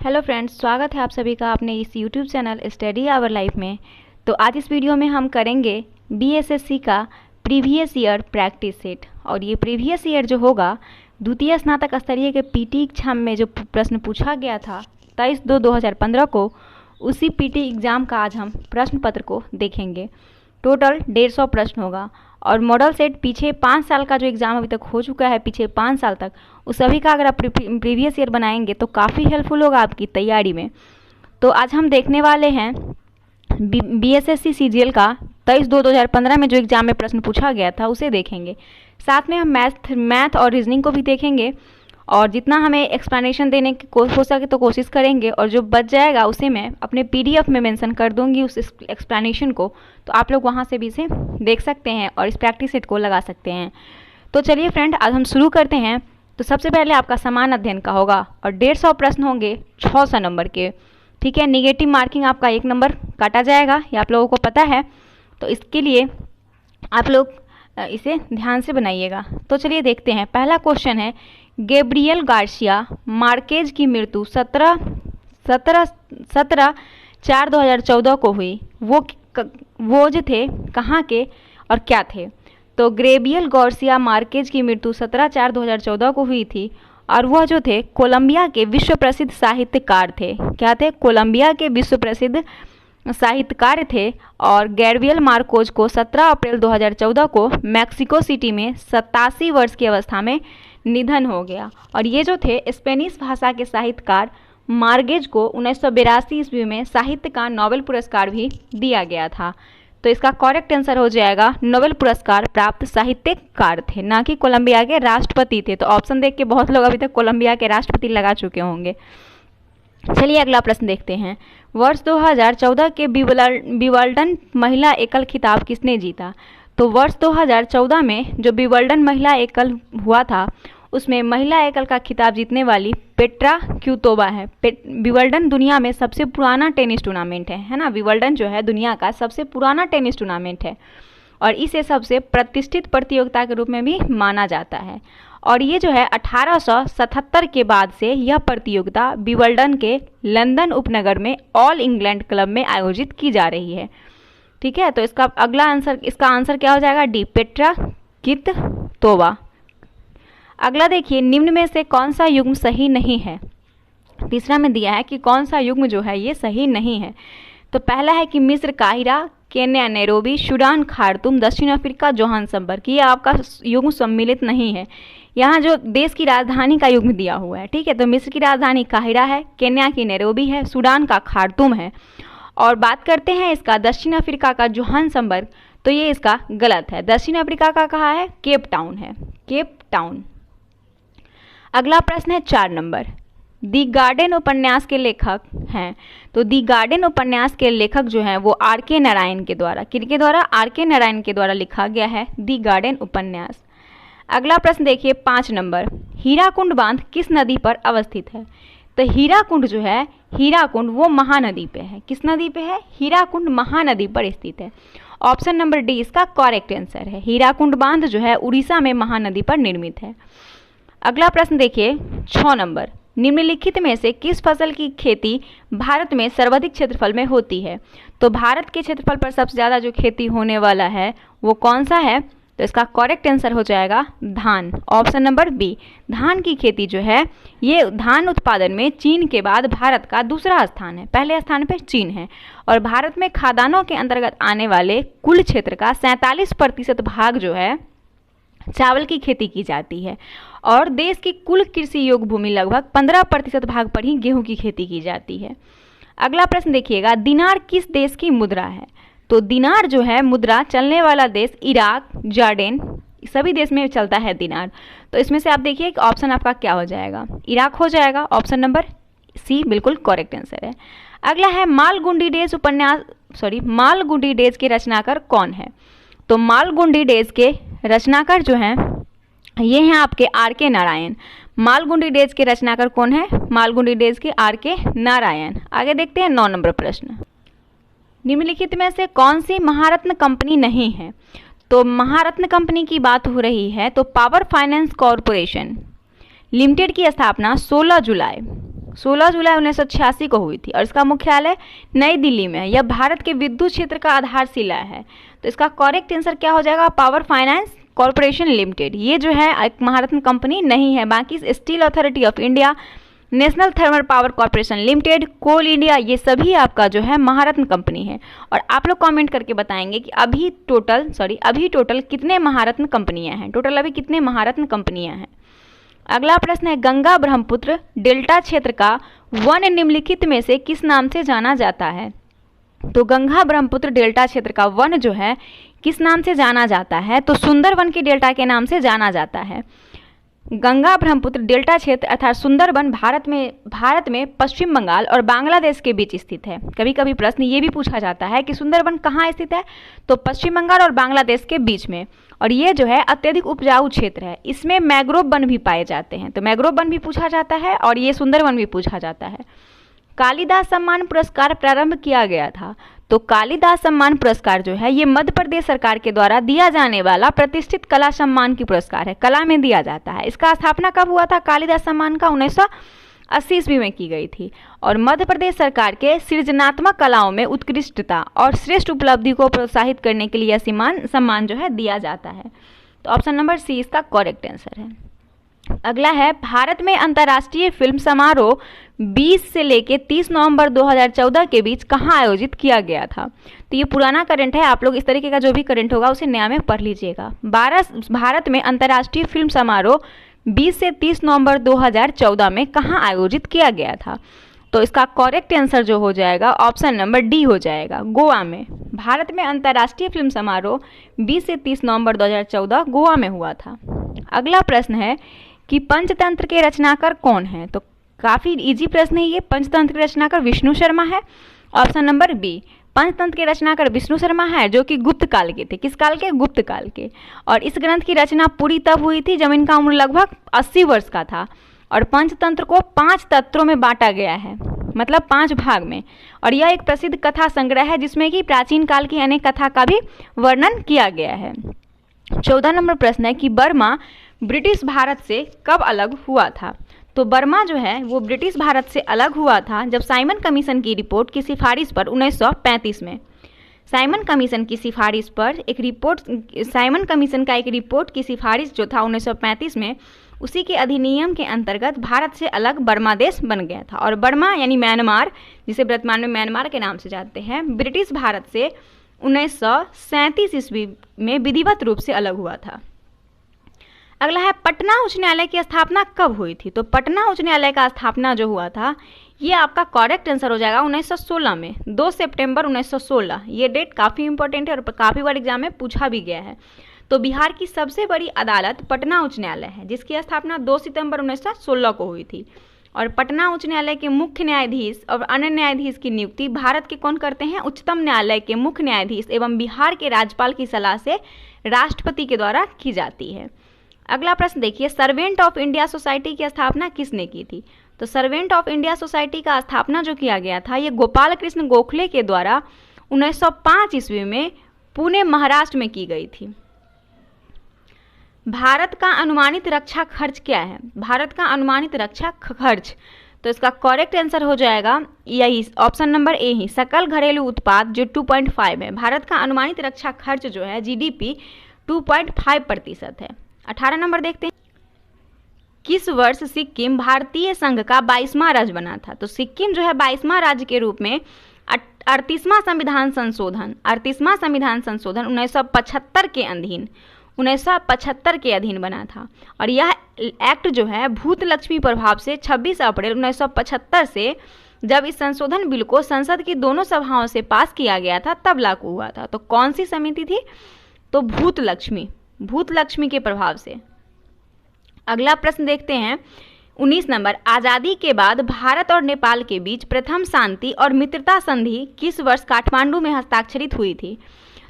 Hello friends, स्वागत है आप सभी का अपने इस YouTube channel study our life में। तो आज इस वीडियो में हम करेंगे बीएसएससी का प्रीवियस ईयर प्रैक्टिस सेट। और ये प्रीवियस ईयर जो होगा द्वितीय स्नातक स्तरीय के पीटी एग्जाम में जो प्रश्न पूछा गया था 23/2/2015 को, उसी पीटी एग्ज़ाम का आज हम प्रश्न पत्र को देखेंगे। टोटल 150 प्रश्न होगा और मॉडल सेट पीछे 5 साल का जो एग्ज़ाम अभी तक हो चुका है, पीछे 5 साल तक, उस सभी का अगर आप प्रीवियस ईयर बनाएंगे तो काफ़ी हेल्पफुल होगा आपकी तैयारी में। तो आज हम देखने वाले हैं बीएसएससी सीजीएल का 23/2/2015 में जो एग्ज़ाम में प्रश्न पूछा गया था उसे देखेंगे। साथ में हम मैथ और रीजनिंग को भी देखेंगे और जितना हमें एक्सप्लेनेशन देने की हो सके तो कोशिश करेंगे, और जो बच जाएगा उसे मैं अपने पीडीएफ में मेंशन कर दूंगी उस एक्सप्लेनेशन को, तो आप लोग वहां से भी इसे देख सकते हैं और इस प्रैक्टिस सेट को लगा सकते हैं। तो चलिए फ्रेंड, आज हम शुरू करते हैं। तो सबसे पहले आपका समान अध्ययन का होगा और 150 प्रश्न होंगे 600 नंबर के। ठीक है, निगेटिव मार्किंग आपका 1 नंबर काटा जाएगा, ये आप लोगों को पता है, तो इसके लिए आप लोग इसे ध्यान से बनाइएगा। तो चलिए देखते हैं। पहला क्वेश्चन है, गैब्रियल गार्सिया मार्केज की मृत्यु 17/4/2014 को हुई। वो जो थे कहाँ के और क्या थे? तो गैब्रियल गार्सिया मार्केज की मृत्यु 17/4/2014 को हुई थी और वह जो थे कोलंबिया के विश्व प्रसिद्ध साहित्यकार थे। क्या थे? कोलंबिया के विश्व प्रसिद्ध साहित्यकार थे। और गैब्रियल मार्कोज को 17 अप्रैल 2014 को मैक्सिको सिटी में 87 वर्ष की अवस्था में निधन हो गया। और ये जो थे स्पेनिश भाषा के साहित्यकार मार्केज को 1982 ईस्वी में साहित्य का नोबेल पुरस्कार भी दिया गया था। तो इसका करेक्ट आंसर हो जाएगा नोबेल पुरस्कार प्राप्त साहित्यकार थे, ना कि कोलंबिया के राष्ट्रपति थे। तो ऑप्शन देख के बहुत लोग अभी तक कोलंबिया के राष्ट्रपति लगा चुके होंगे। चलिए अगला प्रश्न देखते हैं। वर्ष 2014 के विंबलडन महिला एकल खिताब किसने जीता? तो वर्ष 2014 में जो विंबलडन महिला एकल हुआ था उसमें महिला एकल का खिताब जीतने वाली पेट्रा क्विटोवा है। विंबलडन दुनिया में सबसे पुराना टेनिस टूर्नामेंट है ना। विंबलडन जो है दुनिया का सबसे पुराना टेनिस टूर्नामेंट है और इसे सबसे प्रतिष्ठित प्रतियोगिता के रूप में भी माना जाता है। और ये जो है 1877 के बाद से यह प्रतियोगिता विंबलडन के लंदन उपनगर में ऑल इंग्लैंड क्लब में आयोजित की जा रही है। ठीक है, तो इसका आंसर क्या हो जाएगा? D, Petra Kvitova. अगला देखिए, निम्न में से कौन सा युग्म सही नहीं है? तीसरा में दिया है कि कौन सा युग्म जो है ये सही नहीं है। तो पहला है कि मिस्र Cairo, Kenya Nairobi, Sudan Khartoum, दक्षिण अफ्रीका जोहान्सबर्ग। ये आपका युग्म सम्मिलित नहीं है। यहाँ जो देश की राजधानी का युग्म दिया हुआ है, ठीक है, तो मिस्र की राजधानी काहिरा है, केन्या की नैरोबी है, सूडान का खार्तूम है। और बात करते हैं इसका दक्षिण अफ्रीका का जोहान्सबर्ग, तो ये इसका गलत है। दक्षिण अफ्रीका का कहाँ है? केप टाउन है, केप टाउन। अगला प्रश्न है 4 नंबर। दी गार्डन उपन्यास के लेखक हैं। तो दी गार्डन उपन्यास के लेखक जो हैं वो आर.के. नारायण के द्वारा, किनके द्वारा? आर.के. नारायण के द्वारा लिखा गया है दी गार्डन उपन्यास। अगला प्रश्न देखिए 5 नंबर। हीराकुंड बांध किस नदी पर अवस्थित है? तो हीराकुंड जो है, हीराकुंड वो महानदी पे है। किस नदी पे है? हीराकुंड महानदी पर स्थित है। ऑप्शन नंबर डी इसका करेक्ट आंसर है। हीराकुंड बांध जो है उड़ीसा में महानदी पर निर्मित है। अगला प्रश्न देखिए 6 नंबर। निम्नलिखित में से किस फसल की खेती भारत में सर्वाधिक क्षेत्रफल में होती है? तो भारत के क्षेत्रफल पर सबसे ज़्यादा जो खेती होने वाला है वो कौन सा है? तो इसका करेक्ट आंसर हो जाएगा धान। ऑप्शन नंबर बी, धान की खेती जो है ये धान उत्पादन में चीन के बाद भारत का दूसरा स्थान है। पहले स्थान पे चीन है। और भारत में खाद्यान्नों के अंतर्गत आने वाले कुल क्षेत्र का 47% भाग जो है चावल की खेती की जाती है। और देश की कुल कृषि योग्य भूमि लगभग 15% भाग पर ही गेहूं की खेती की जाती है। अगला प्रश्न देखिएगा, दिनार किस देश की मुद्रा है? तो दिनार जो है मुद्रा चलने वाला देश इराक, जॉर्डन, सभी देश में चलता है दिनार। तो इसमें से आप देखिए कि ऑप्शन आपका क्या हो जाएगा? इराक हो जाएगा। ऑप्शन नंबर सी बिल्कुल करेक्ट आंसर है। अगला है मालगुडी डेज के रचनाकार कौन है? तो मालगुडी डेज के रचनाकार जो हैं ये हैं आपके आर.के. नारायण। मालगुडी डेज के रचनाकार कौन है? मालगुडी डेज के आर.के. नारायण। आगे देखते हैं 9 नंबर प्रश्न। निम्नलिखित में से कौन सी महारत्न कंपनी नहीं है? तो महारत्न कंपनी की बात हो रही है तो पावर फाइनेंस कॉरपोरेशन लिमिटेड की स्थापना 16 जुलाई 16 जुलाई 1986 को हुई थी और इसका मुख्यालय नई दिल्ली में है। यह भारत के विद्युत क्षेत्र का आधारशिला है। तो इसका करेक्ट आंसर क्या हो जाएगा? Power Finance Corporation Limited. ये जो है एक महारत्न कंपनी नहीं है। बाकी Steel Authority of India, National Thermal Power Corporation Limited, Coal India, ये सभी आपका जो है महारत्न कंपनी है। और आप लोग कमेंट करके बताएंगे कि अभी टोटल कितने महारत्न कंपनियां हैं। टोटल अभी कितने महारत्न कंपनियां हैं। अगला प्रश्न है, गंगा ब्रह्मपुत्र डेल्टा क्षेत्र का वन निम्नलिखित में से किस नाम से जाना जाता है? तो गंगा ब्रह्मपुत्र डेल्टा क्षेत्र का वन जो है किस नाम से जाना जाता है? तो सुंदरवन के डेल्टा के नाम से जाना जाता है। गंगा ब्रह्मपुत्र डेल्टा क्षेत्र अर्थात सुंदरवन भारत में पश्चिम बंगाल और बांग्लादेश के बीच स्थित है। कभी कभी प्रश्न ये भी पूछा जाता है कि सुंदरवन कहाँ स्थित है? तो पश्चिम बंगाल और बांग्लादेश के बीच में। और ये जो है अत्यधिक उपजाऊ क्षेत्र है। इसमें मैंग्रोव वन भी पाए जाते हैं। तो मैंग्रोव वन भी पूछा जाता है और ये सुंदरवन भी पूछा जाता है। कालिदास सम्मान पुरस्कार प्रारंभ किया गया था। तो कालिदास सम्मान पुरस्कार जो है ये मध्य प्रदेश सरकार के द्वारा दिया जाने वाला प्रतिष्ठित कला सम्मान की पुरस्कार है। कला में दिया जाता है। इसका स्थापना कब हुआ था? कालिदास सम्मान का 1980 ईस्वी में की गई थी। और मध्य प्रदेश सरकार के सृजनात्मक कलाओं में उत्कृष्टता और श्रेष्ठ उपलब्धि को प्रोत्साहित करने के लिए यह सम्मान जो है दिया जाता है। तो ऑप्शन नंबर सी इसका करेक्ट आंसर है। अगला है, भारत में अंतर्राष्ट्रीय फिल्म समारोह 20 से लेकर 30 नवंबर 2014 के बीच कहाँ आयोजित किया गया था? तो ये पुराना करंट है। आप लोग इस तरीके का जो भी करंट होगा उसे नया में पढ़ लीजिएगा। भारत में अंतर्राष्ट्रीय फिल्म समारोह 20 से 30 नवंबर 2014 में कहाँ आयोजित किया गया था? तो इसका करेक्ट आंसर जो हो जाएगा ऑप्शन नंबर डी हो जाएगा, गोवा में। भारत में अंतर्राष्ट्रीय फिल्म समारोह 20 से 30 नवंबर 2014 गोवा में हुआ था। अगला प्रश्न है कि पंचतंत्र के रचनाकार कौन है? तो काफ़ी इजी प्रश्न है ये। पंचतंत्र के रचनाकार विष्णु शर्मा है। ऑप्शन नंबर बी, पंचतंत्र के रचनाकार विष्णु शर्मा है जो कि गुप्त काल के थे। किस काल के? गुप्त काल के। और इस ग्रंथ की रचना पूरी तब हुई थी जब इनका उम्र लगभग 80 वर्ष का था। और पंचतंत्र को 5 तत्रों में बांटा गया है, मतलब 5 भाग में। और यह एक प्रसिद्ध कथा संग्रह है जिसमें कि प्राचीन काल की अनेक कथा का भी वर्णन किया गया है। 14 नंबर प्रश्न है कि बर्मा ब्रिटिश भारत से कब अलग हुआ था? तो बर्मा जो है वो ब्रिटिश भारत से अलग हुआ था जब साइमन कमीशन की रिपोर्ट की सिफारिश पर 1935 में। साइमन कमीशन की सिफारिश पर साइमन कमीशन का एक रिपोर्ट की सिफारिश जो था 1935 में, उसी के अधिनियम के अंतर्गत भारत से अलग बर्मा देश बन गया था। और बर्मा यानी म्यांमार, जिसे वर्तमान में म्यांमार के नाम से जानते हैं, ब्रिटिश भारत से 1937 ईस्वी में विधिवत रूप से अलग हुआ था। अगला है, पटना उच्च न्यायालय की स्थापना कब हुई थी? तो पटना उच्च न्यायालय का स्थापना जो हुआ था ये आपका करेक्ट आंसर हो जाएगा 1916 में, 2 सितंबर 1916। ये डेट काफ़ी इंपॉर्टेंट है और काफ़ी बार एग्जाम में पूछा भी गया है। तो बिहार की सबसे बड़ी अदालत पटना उच्च न्यायालय है जिसकी स्थापना 2 सितंबर 1916 को हुई थी। और पटना उच्च न्यायालय के मुख्य न्यायाधीश और अन्य न्यायाधीश की नियुक्ति भारत के कौन करते हैं? उच्चतम न्यायालय के मुख्य न्यायाधीश एवं बिहार के राज्यपाल की सलाह से राष्ट्रपति के द्वारा की जाती है। अगला प्रश्न देखिए, सर्वेंट ऑफ इंडिया सोसाइटी की स्थापना किसने की थी? तो सर्वेंट ऑफ इंडिया सोसाइटी का स्थापना जो किया गया था ये गोपाल कृष्ण गोखले के द्वारा 1905 ईस्वी में पुणे महाराष्ट्र में की गई थी। भारत का अनुमानित रक्षा खर्च क्या है? भारत का अनुमानित रक्षा खर्च, तो इसका करेक्ट आंसर हो जाएगा यही ऑप्शन नंबर ए ही, सकल घरेलू उत्पाद जो 2.5 है। भारत का अनुमानित रक्षा खर्च जो है जीडीपी 2.5% है। 18 नंबर देखते हैं, किस वर्ष सिक्किम भारतीय संघ का 22वां राज्य बना था? तो सिक्किम जो है 22वां राज्य के रूप में 38वां संविधान संशोधन 1975 के अधीन बना था। और यह एक्ट जो है भूत लक्ष्मी प्रभाव से 26 अप्रैल 1975 से, जब इस संशोधन बिल को संसद की दोनों सभाओं से पास किया गया था, तब लागू हुआ था। तो कौन सी समिति थी? तो भूत लक्ष्मी के प्रभाव से। अगला प्रश्न देखते हैं 19 नंबर, आज़ादी के बाद भारत और नेपाल के बीच प्रथम शांति और मित्रता संधि किस वर्ष काठमांडू में हस्ताक्षरित हुई थी?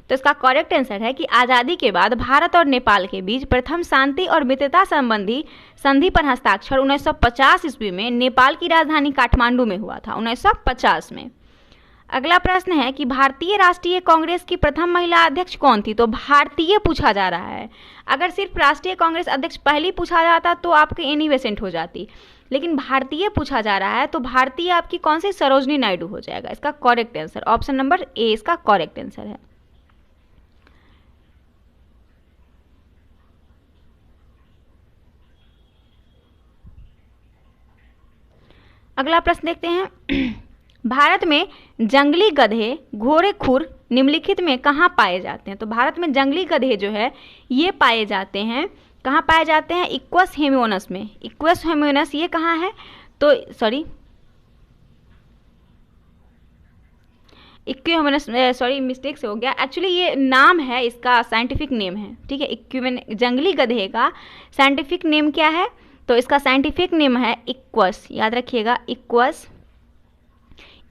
तो इसका करेक्ट आंसर है कि आज़ादी के बाद भारत और नेपाल के बीच प्रथम शांति और मित्रता संबंधी संधि पर हस्ताक्षर 1950 ईस्वी में नेपाल की राजधानी काठमांडू में हुआ था, 1950 में। अगला प्रश्न है कि भारतीय राष्ट्रीय कांग्रेस की प्रथम महिला अध्यक्ष कौन थी? तो भारतीय पूछा जा रहा है। अगर सिर्फ राष्ट्रीय कांग्रेस अध्यक्ष पहली पूछा जाता तो आपके एनी वेसेंट हो जाती, लेकिन भारतीय पूछा जा रहा है तो भारतीय आपकी कौन सी? सरोजनी नायडू हो जाएगा इसका correct answer. Option number A इसका करेक्ट आंसर है। अगला प्रश्न देखते हैं भारत में जंगली गधे, घोड़े, खुर निम्नलिखित में कहाँ पाए जाते हैं? तो भारत में जंगली गधे जो है ये पाए जाते हैं, कहाँ पाए जाते हैं? इक्वस हेमियोनस में। इक्वस हेमियोनस ये कहाँ है? तो सॉरी मिस्टेक से हो गया, एक्चुअली ये नाम है, इसका साइंटिफिक नेम है, ठीक है। इक्विन जंगली गधे का साइंटिफिक नेम क्या है? तो इसका साइंटिफिक नेम है इक्वस, याद रखिएगा,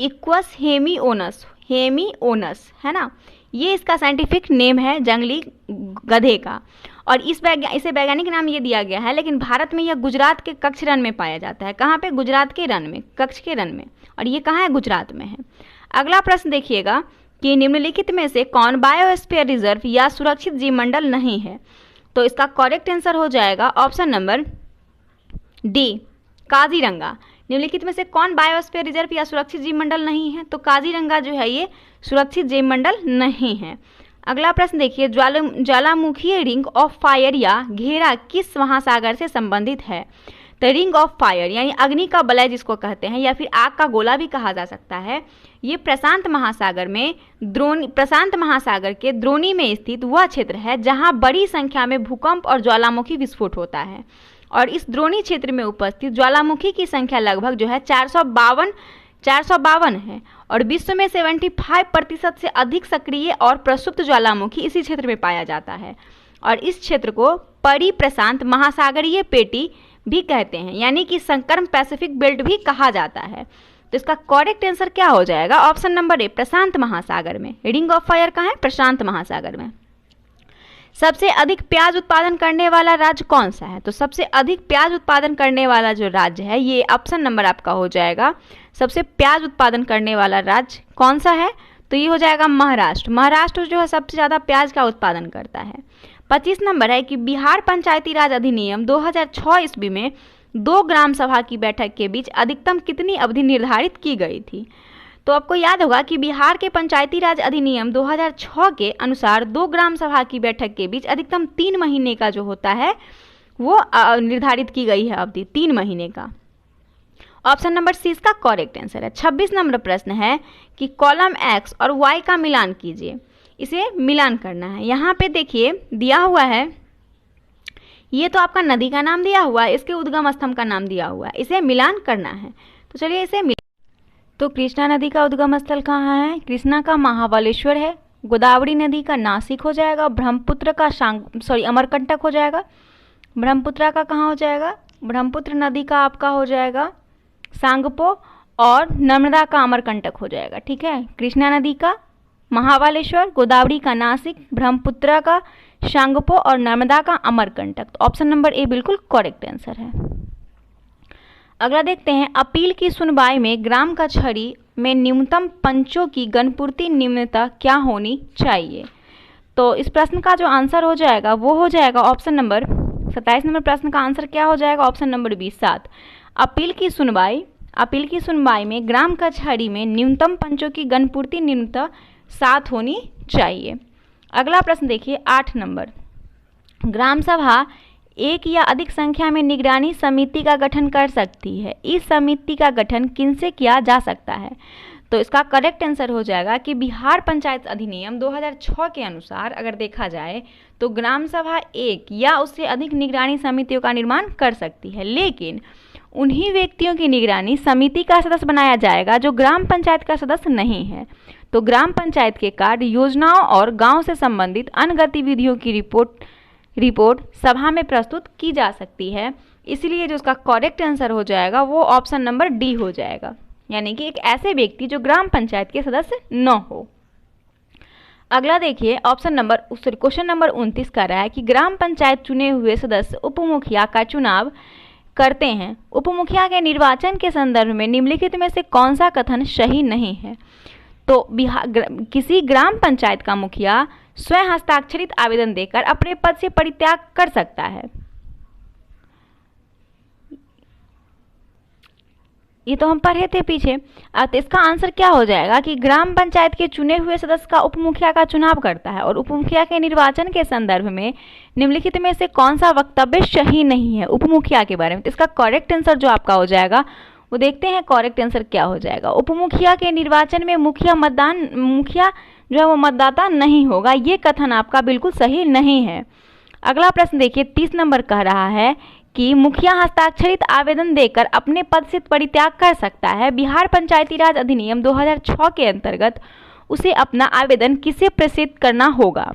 इक्वस हेमियोनस, हेमियोनस है ना, ये इसका साइंटिफिक नेम है जंगली गधे का। और इसे वैज्ञानिक नाम ये दिया गया है, लेकिन भारत में यह गुजरात के कच्छ रण में पाया जाता है। कहाँ पे? गुजरात के रण में, कच्छ के रण में, और ये कहाँ है? गुजरात में है। अगला प्रश्न देखिएगा कि निम्नलिखित में से कौन बायोस्फीयर रिजर्व या सुरक्षित जीवमंडल नहीं है? तो इसका करेक्ट आंसर हो जाएगा ऑप्शन नंबर डी, काजीरंगा। निम्नलिखित में से कौन बायोस्फीयर रिजर्व या सुरक्षित जीवमंडल नहीं है? तो काजीरंगा जो है ये सुरक्षित जीवमंडल नहीं है। अगला प्रश्न देखिए, ज्वालामुखी रिंग ऑफ फायर या घेरा किस महासागर से संबंधित है? तो रिंग ऑफ फायर यानी अग्नि का वलय जिसको कहते हैं, या फिर आग का गोला भी कहा जा सकता है, ये प्रशांत महासागर के द्रोणी में स्थित वह क्षेत्र है जहां बड़ी संख्या में भूकंप और ज्वालामुखी विस्फोट होता है। और इस द्रोणी क्षेत्र में उपस्थित ज्वालामुखी की संख्या लगभग जो है 452 है, और विश्व में 75% से अधिक सक्रिय और प्रसुप्त ज्वालामुखी इसी क्षेत्र में पाया जाता है। और इस क्षेत्र को परिप्रशांत महासागरीय पेटी भी कहते हैं, यानी कि संकर्म पैसिफिक बेल्ट भी कहा जाता है। तो इसका करेक्ट आंसर क्या हो जाएगा? ऑप्शन नंबर ए, प्रशांत महासागर में। रिंग ऑफ फायर कहाँ है? प्रशांत महासागर में। सबसे अधिक प्याज उत्पादन करने वाला राज्य कौन सा है? तो सबसे अधिक प्याज उत्पादन करने वाला जो राज्य है ये ऑप्शन नंबर आपका हो जाएगा, सबसे प्याज उत्पादन करने वाला राज्य कौन सा है? तो ये हो जाएगा महाराष्ट्र। महाराष्ट्र जो है सबसे ज़्यादा प्याज का उत्पादन करता है। 25 नंबर है कि बिहार पंचायती राज अधिनियम 2006 ईस्वी में 2 ग्राम सभा की बैठक के बीच अधिकतम कितनी अवधि निर्धारित की गई थी? तो आपको याद होगा कि बिहार के पंचायती राज अधिनियम 2006 के अनुसार 2 ग्राम सभा की बैठक के बीच अधिकतम 3 महीने का जो होता है वो निर्धारित की गई है अवधि, 3 महीने का। ऑप्शन नंबर सी इसका करेक्ट आंसर है। 26 नंबर प्रश्न है कि कॉलम एक्स और वाई का मिलान कीजिए, इसे मिलान करना है। यहाँ पे देखिए दिया हुआ है, ये तो आपका नदी का नाम दिया हुआ है, इसके उद्गम स्तंभ का नाम दिया हुआ है, इसे मिलान करना है। तो चलिए इसे तो कृष्णा नदी का उद्गम स्थल कहाँ है? कृष्णा का महाबलेश्वर है। गोदावरी नदी का नासिक हो जाएगा। ब्रह्मपुत्र का अमरकंटक हो जाएगा। ब्रह्मपुत्र का कहाँ हो जाएगा? ब्रह्मपुत्र नदी का आपका हो जाएगा सांगपो, और नर्मदा का अमरकंटक हो जाएगा, ठीक है। कृष्णा नदी का महाबलेश्वर, गोदावरी का नासिक, ब्रह्मपुत्र का सांगपो और नर्मदा का अमरकंटक। तो ऑप्शन नंबर ए बिल्कुल करेक्ट आंसर है। अगला देखते हैं, अपील की सुनवाई में ग्राम कचहरी में न्यूनतम पंचों की गणपूर्ति निम्नता क्या होनी चाहिए? तो इस प्रश्न का जो आंसर हो जाएगा वो हो जाएगा ऑप्शन नंबर 27 नंबर प्रश्न का आंसर क्या हो जाएगा? Option number B 7। अपील की सुनवाई में ग्राम कचहरी में न्यूनतम पंचों की गणपूर्ति निम्नता 7 होनी चाहिए। अगला प्रश्न देखिए 8 नंबर, ग्राम सभा एक या अधिक संख्या में निगरानी समिति का गठन कर सकती है। इस समिति का गठन किनसे किया जा सकता है? तो इसका करेक्ट आंसर हो जाएगा कि बिहार पंचायत अधिनियम 2006 के अनुसार अगर देखा जाए तो ग्राम सभा एक या उससे अधिक निगरानी समितियों का निर्माण कर सकती है, लेकिन उन्हीं व्यक्तियों की निगरानी समिति का सदस्य बनाया जाएगा जो ग्राम पंचायत का सदस्य नहीं है। तो ग्राम पंचायत के कार्य, योजनाओं और गांव से संबंधित अन्य गतिविधियों की रिपोर्ट सभा में प्रस्तुत की जा सकती है। इसलिए जो उसका करेक्ट आंसर हो जाएगा वो ऑप्शन नंबर डी हो जाएगा, यानी कि एक ऐसे व्यक्ति जो ग्राम पंचायत के सदस्य न हो। अगला देखिए क्वेश्चन नंबर 29 कह रहा है कि ग्राम पंचायत चुने हुए सदस्य उपमुखिया का चुनाव करते हैं। उपमुखिया के निर्वाचन के संदर्भ में निम्नलिखित में से कौन सा कथन सही नहीं है? तो किसी ग्राम पंचायत का मुखिया स्वयं हस्ताक्षरित आवेदन देकर अपने पद से परित्याग कर सकता है। ये तो हम पढ़े थे पीछे। तो इसका आंसर क्या हो जाएगा कि ग्राम पंचायत के चुने हुए सदस्य का उप मुखिया का चुनाव करता है और उप मुखिया के निर्वाचन के संदर्भ में निम्नलिखित में से कौन सा वक्तव्य सही नहीं है उप मुखिया के बारे में। तो इसका करेक्ट आंसर जो आपका हो जाएगा वो देखते हैं करेक्ट आंसर क्या हो जाएगा। उप मुखिया के निर्वाचन में मुखिया जो है वो मतदाता नहीं होगा, ये कथन आपका बिल्कुल सही नहीं है। अगला प्रश्न देखिए 30 नंबर कह रहा है कि मुखिया हस्ताक्षरित आवेदन देकर अपने पद से परित्याग कर सकता है। बिहार पंचायती राज अधिनियम 2006 के अंतर्गत उसे अपना आवेदन किसे प्रेषित करना होगा।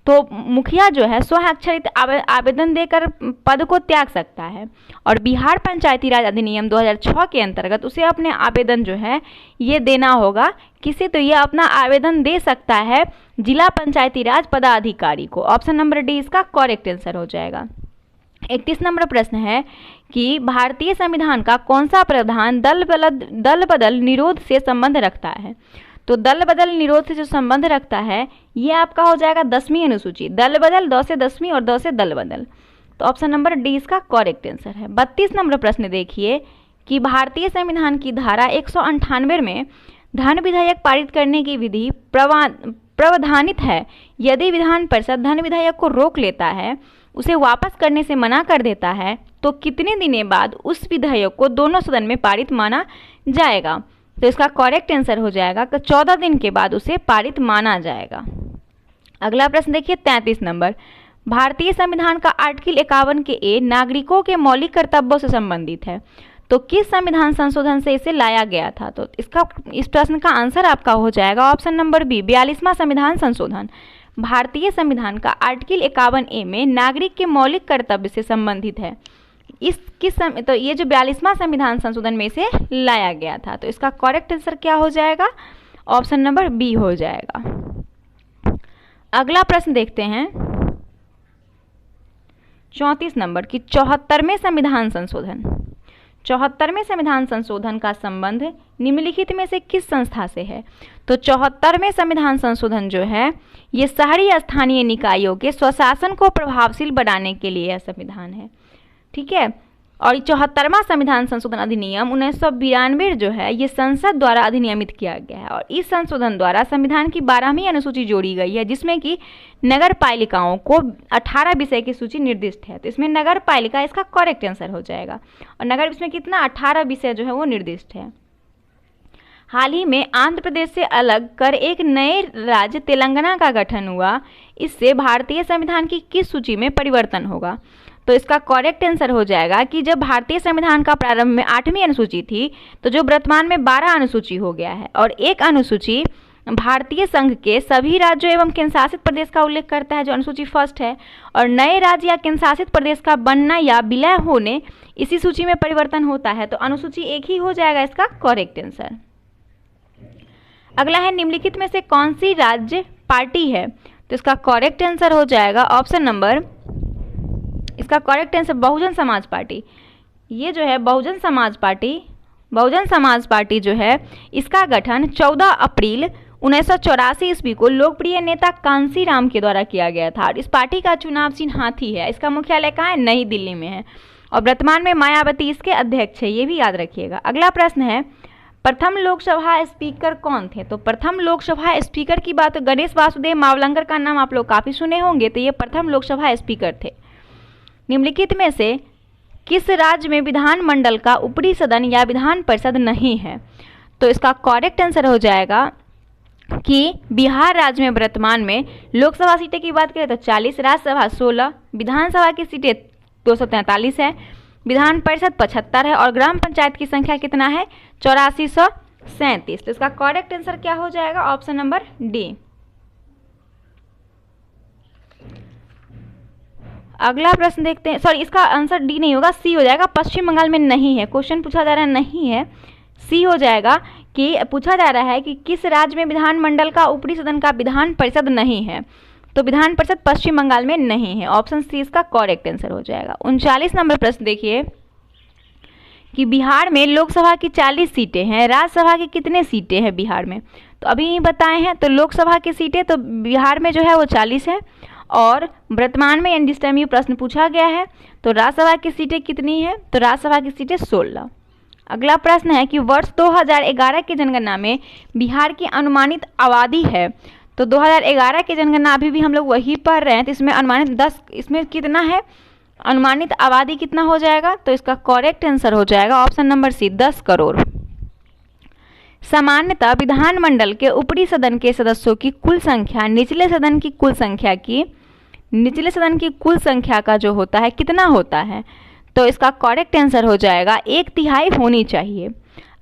तो मुखिया जो है स्वहस्ताक्षरित आवेदन देकर पद को त्याग सकता है और बिहार पंचायती राज अधिनियम 2006 के अंतर्गत उसे अपने आवेदन जो है ये देना होगा किसे, तो ये अपना आवेदन दे सकता है जिला पंचायती राज पदाधिकारी को। ऑप्शन नंबर डी इसका करेक्ट आंसर हो जाएगा। 31 नंबर प्रश्न है कि भारतीय संविधान का कौन सा प्रावधान दल बदल निरोध से संबंध रखता है। तो दल बदल निरोध से जो संबंध रखता है ये आपका हो जाएगा 10वीं अनुसूची, दल बदल 2 से 10वीं और 2 से दल बदल। तो ऑप्शन नंबर डी इसका करेक्ट आंसर है। 32 नंबर प्रश्न देखिए कि भारतीय संविधान की धारा 198 में धन विधेयक पारित करने की विधि प्रावधानित है। यदि विधान परिषद धन विधेयक को रोक लेता है, उसे वापस करने से मना कर देता है, तो कितने दिनों बाद उस विधेयक को दोनों सदन में पारित माना जाएगा। तो इसका करेक्ट आंसर हो जाएगा कि 14 दिन के बाद उसे पारित माना जाएगा। अगला प्रश्न देखिए 33 नंबर। भारतीय संविधान का आर्टिकल 51 के ए नागरिकों के मौलिक कर्तव्यों से संबंधित है। तो किस संविधान संशोधन से इसे लाया गया था। तो इस प्रश्न का आंसर आपका हो जाएगा ऑप्शन नंबर बी 42वां संविधान संशोधन। भारतीय संविधान का आर्टिकल 51 ए में नागरिक के मौलिक कर्तव्य से संबंधित है। तो ये जो 42वां संविधान संशोधन में इसे लाया गया था। तो इसका करेक्ट आंसर क्या हो जाएगा, ऑप्शन नंबर बी हो जाएगा। अगला प्रश्न देखते हैं 34 नंबर की 74वें संविधान संशोधन। 74वें संविधान संशोधन का संबंध निम्नलिखित में से किस संस्था से है। तो 74वें संविधान संशोधन जो है ये शहरी स्थानीय निकायों के स्वशासन को प्रभावशील बनाने के लिए यह संविधान है, ठीक है। और 74वां संविधान संशोधन अधिनियम 1992 जो है ये संसद द्वारा अधिनियमित किया गया है और इस संशोधन द्वारा संविधान की 12वीं अनुसूची जोड़ी गई है जिसमें कि नगर पालिकाओं को 18 विषय की सूची निर्दिष्ट है। तो इसमें नगर पालिका इसका करेक्ट आंसर हो जाएगा और नगर इसमें कितना 18 विषय जो है वो निर्दिष्ट है। हाल ही में आंध्र प्रदेश से अलग कर एक नए राज्य तेलंगाना का गठन हुआ। इससे भारतीय संविधान की किस सूची में परिवर्तन होगा। तो इसका करेक्ट आंसर हो जाएगा कि जब भारतीय संविधान का प्रारंभ में 8वीं अनुसूची थी तो जो वर्तमान में 12 अनुसूची हो गया है और एक अनुसूची भारतीय संघ के सभी राज्यों एवं केंद्रशासित प्रदेश का उल्लेख करता है जो अनुसूची फर्स्ट है, और नए राज्य या केंद्रशासित प्रदेश का बनना या विलय होने इसी सूची में परिवर्तन होता है। तो अनुसूची एक ही हो जाएगा इसका करेक्ट आंसर। अगला है निम्नलिखित में से कौन सी राज्य पार्टी है। तो इसका करेक्ट आंसर हो जाएगा ऑप्शन नंबर, इसका correct answer Bahujan Samaj party. ये जो है बहुजन समाज पार्टी जो है इसका गठन 14 अप्रैल 1984 ईस्वी को लोकप्रिय नेता कांसी राम के द्वारा किया गया था और इस पार्टी का चुनाव चिन्ह हाथी है। इसका मुख्यालय कहाँ है, नई दिल्ली में है और वर्तमान में मायावती इसके अध्यक्ष है, ये भी याद रखिएगा। अगला प्रश्न है प्रथम लोकसभा स्पीकर कौन थे। तो प्रथम लोकसभा स्पीकर की बात गणेश वासुदेव मावलंकर का नाम आप लोग काफी सुने होंगे। तो ये प्रथम लोकसभा स्पीकर थे। निम्नलिखित में से किस राज्य में विधानमंडल का ऊपरी सदन या विधान परिषद नहीं है। तो इसका करेक्ट आंसर हो जाएगा कि बिहार राज्य में वर्तमान में लोकसभा सीटें की बात करें तो 40, राज्यसभा 16, विधानसभा की सीटें 243 है, विधान परिषद 75 है और ग्राम पंचायत की संख्या कितना है 8437। तो इसका करेक्ट आंसर क्या हो जाएगा, ऑप्शन नंबर डी। अगला प्रश्न देखते हैं, सॉरी इसका आंसर डी नहीं होगा, सी हो जाएगा। पश्चिम बंगाल में नहीं है, क्वेश्चन पूछा जा रहा है नहीं है, सी हो जाएगा कि पूछा जा रहा है कि किस राज्य में विधानमंडल का ऊपरी सदन का विधान परिषद नहीं है। तो विधान परिषद पश्चिम बंगाल में नहीं है, ऑप्शन सी इसका करेक्ट आंसर हो जाएगा। 39 नंबर प्रश्न देखिए कि बिहार में लोकसभा की 40 सीटें हैं, राज्यसभा की कितने सीटें हैं बिहार में। तो अभी ही बताए हैं। तो लोकसभा की सीटें तो बिहार में जो है वो 40 है, और वर्तमान में यानी जिस टाइम ये प्रश्न पूछा गया है तो राज्यसभा की सीटें कितनी है, तो राज्यसभा की सीटें 16। अगला प्रश्न है कि वर्ष 2011 की जनगणना में बिहार की अनुमानित आबादी है। तो 2011 की जनगणना अभी भी हम लोग वही पढ़ रहे हैं, तो इसमें अनुमानित 10, इसमें कितना है, अनुमानित आबादी कितना हो जाएगा, तो इसका करेक्ट आंसर हो जाएगा ऑप्शन नंबर सी, 10 करोड़। सामान्यतः विधानमंडल के ऊपरी सदन के सदस्यों की कुल संख्या निचले सदन की कुल संख्या का जो होता है कितना होता है, तो इसका करेक्ट आंसर हो जाएगा 1/3 होनी चाहिए।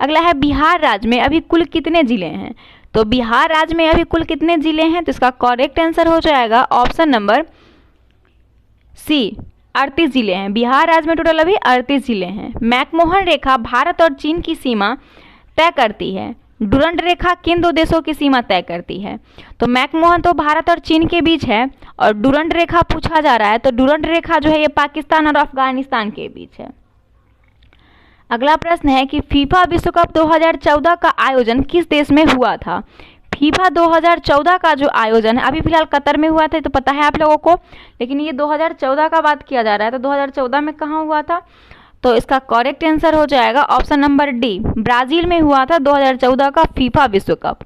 अगला है बिहार राज्य में अभी कुल कितने जिले हैं, तो बिहार राज्य में अभी कुल कितने जिले हैं, तो इसका करेक्ट आंसर हो जाएगा ऑप्शन नंबर सी, 38 जिले हैं। बिहार राज्य में टोटल अभी 38 जिले हैं। मैकमोहन रेखा भारत और चीन की सीमा तय करती है, डुरंड रेखा किन दो देशों की सीमा तय करती है, तो मैकमोहन तो भारत और चीन के बीच है, और डुरंड रेखा पूछा जा रहा है तो डुरंड रेखा जो है ये पाकिस्तान और अफगानिस्तान के बीच है। अगला प्रश्न है कि फीफा विश्व कप 2014 का आयोजन किस देश में हुआ था। फीफा 2014 का जो आयोजन है अभी फिलहाल कतर में हुआ था, तो पता है आप लोगों को, लेकिन ये 2014 का बात किया जा रहा है, तो 2014 में कहाँ हुआ था, तो इसका करेक्ट आंसर हो जाएगा ऑप्शन नंबर डी, ब्राजील में हुआ था 2014 का फीफा विश्व कप।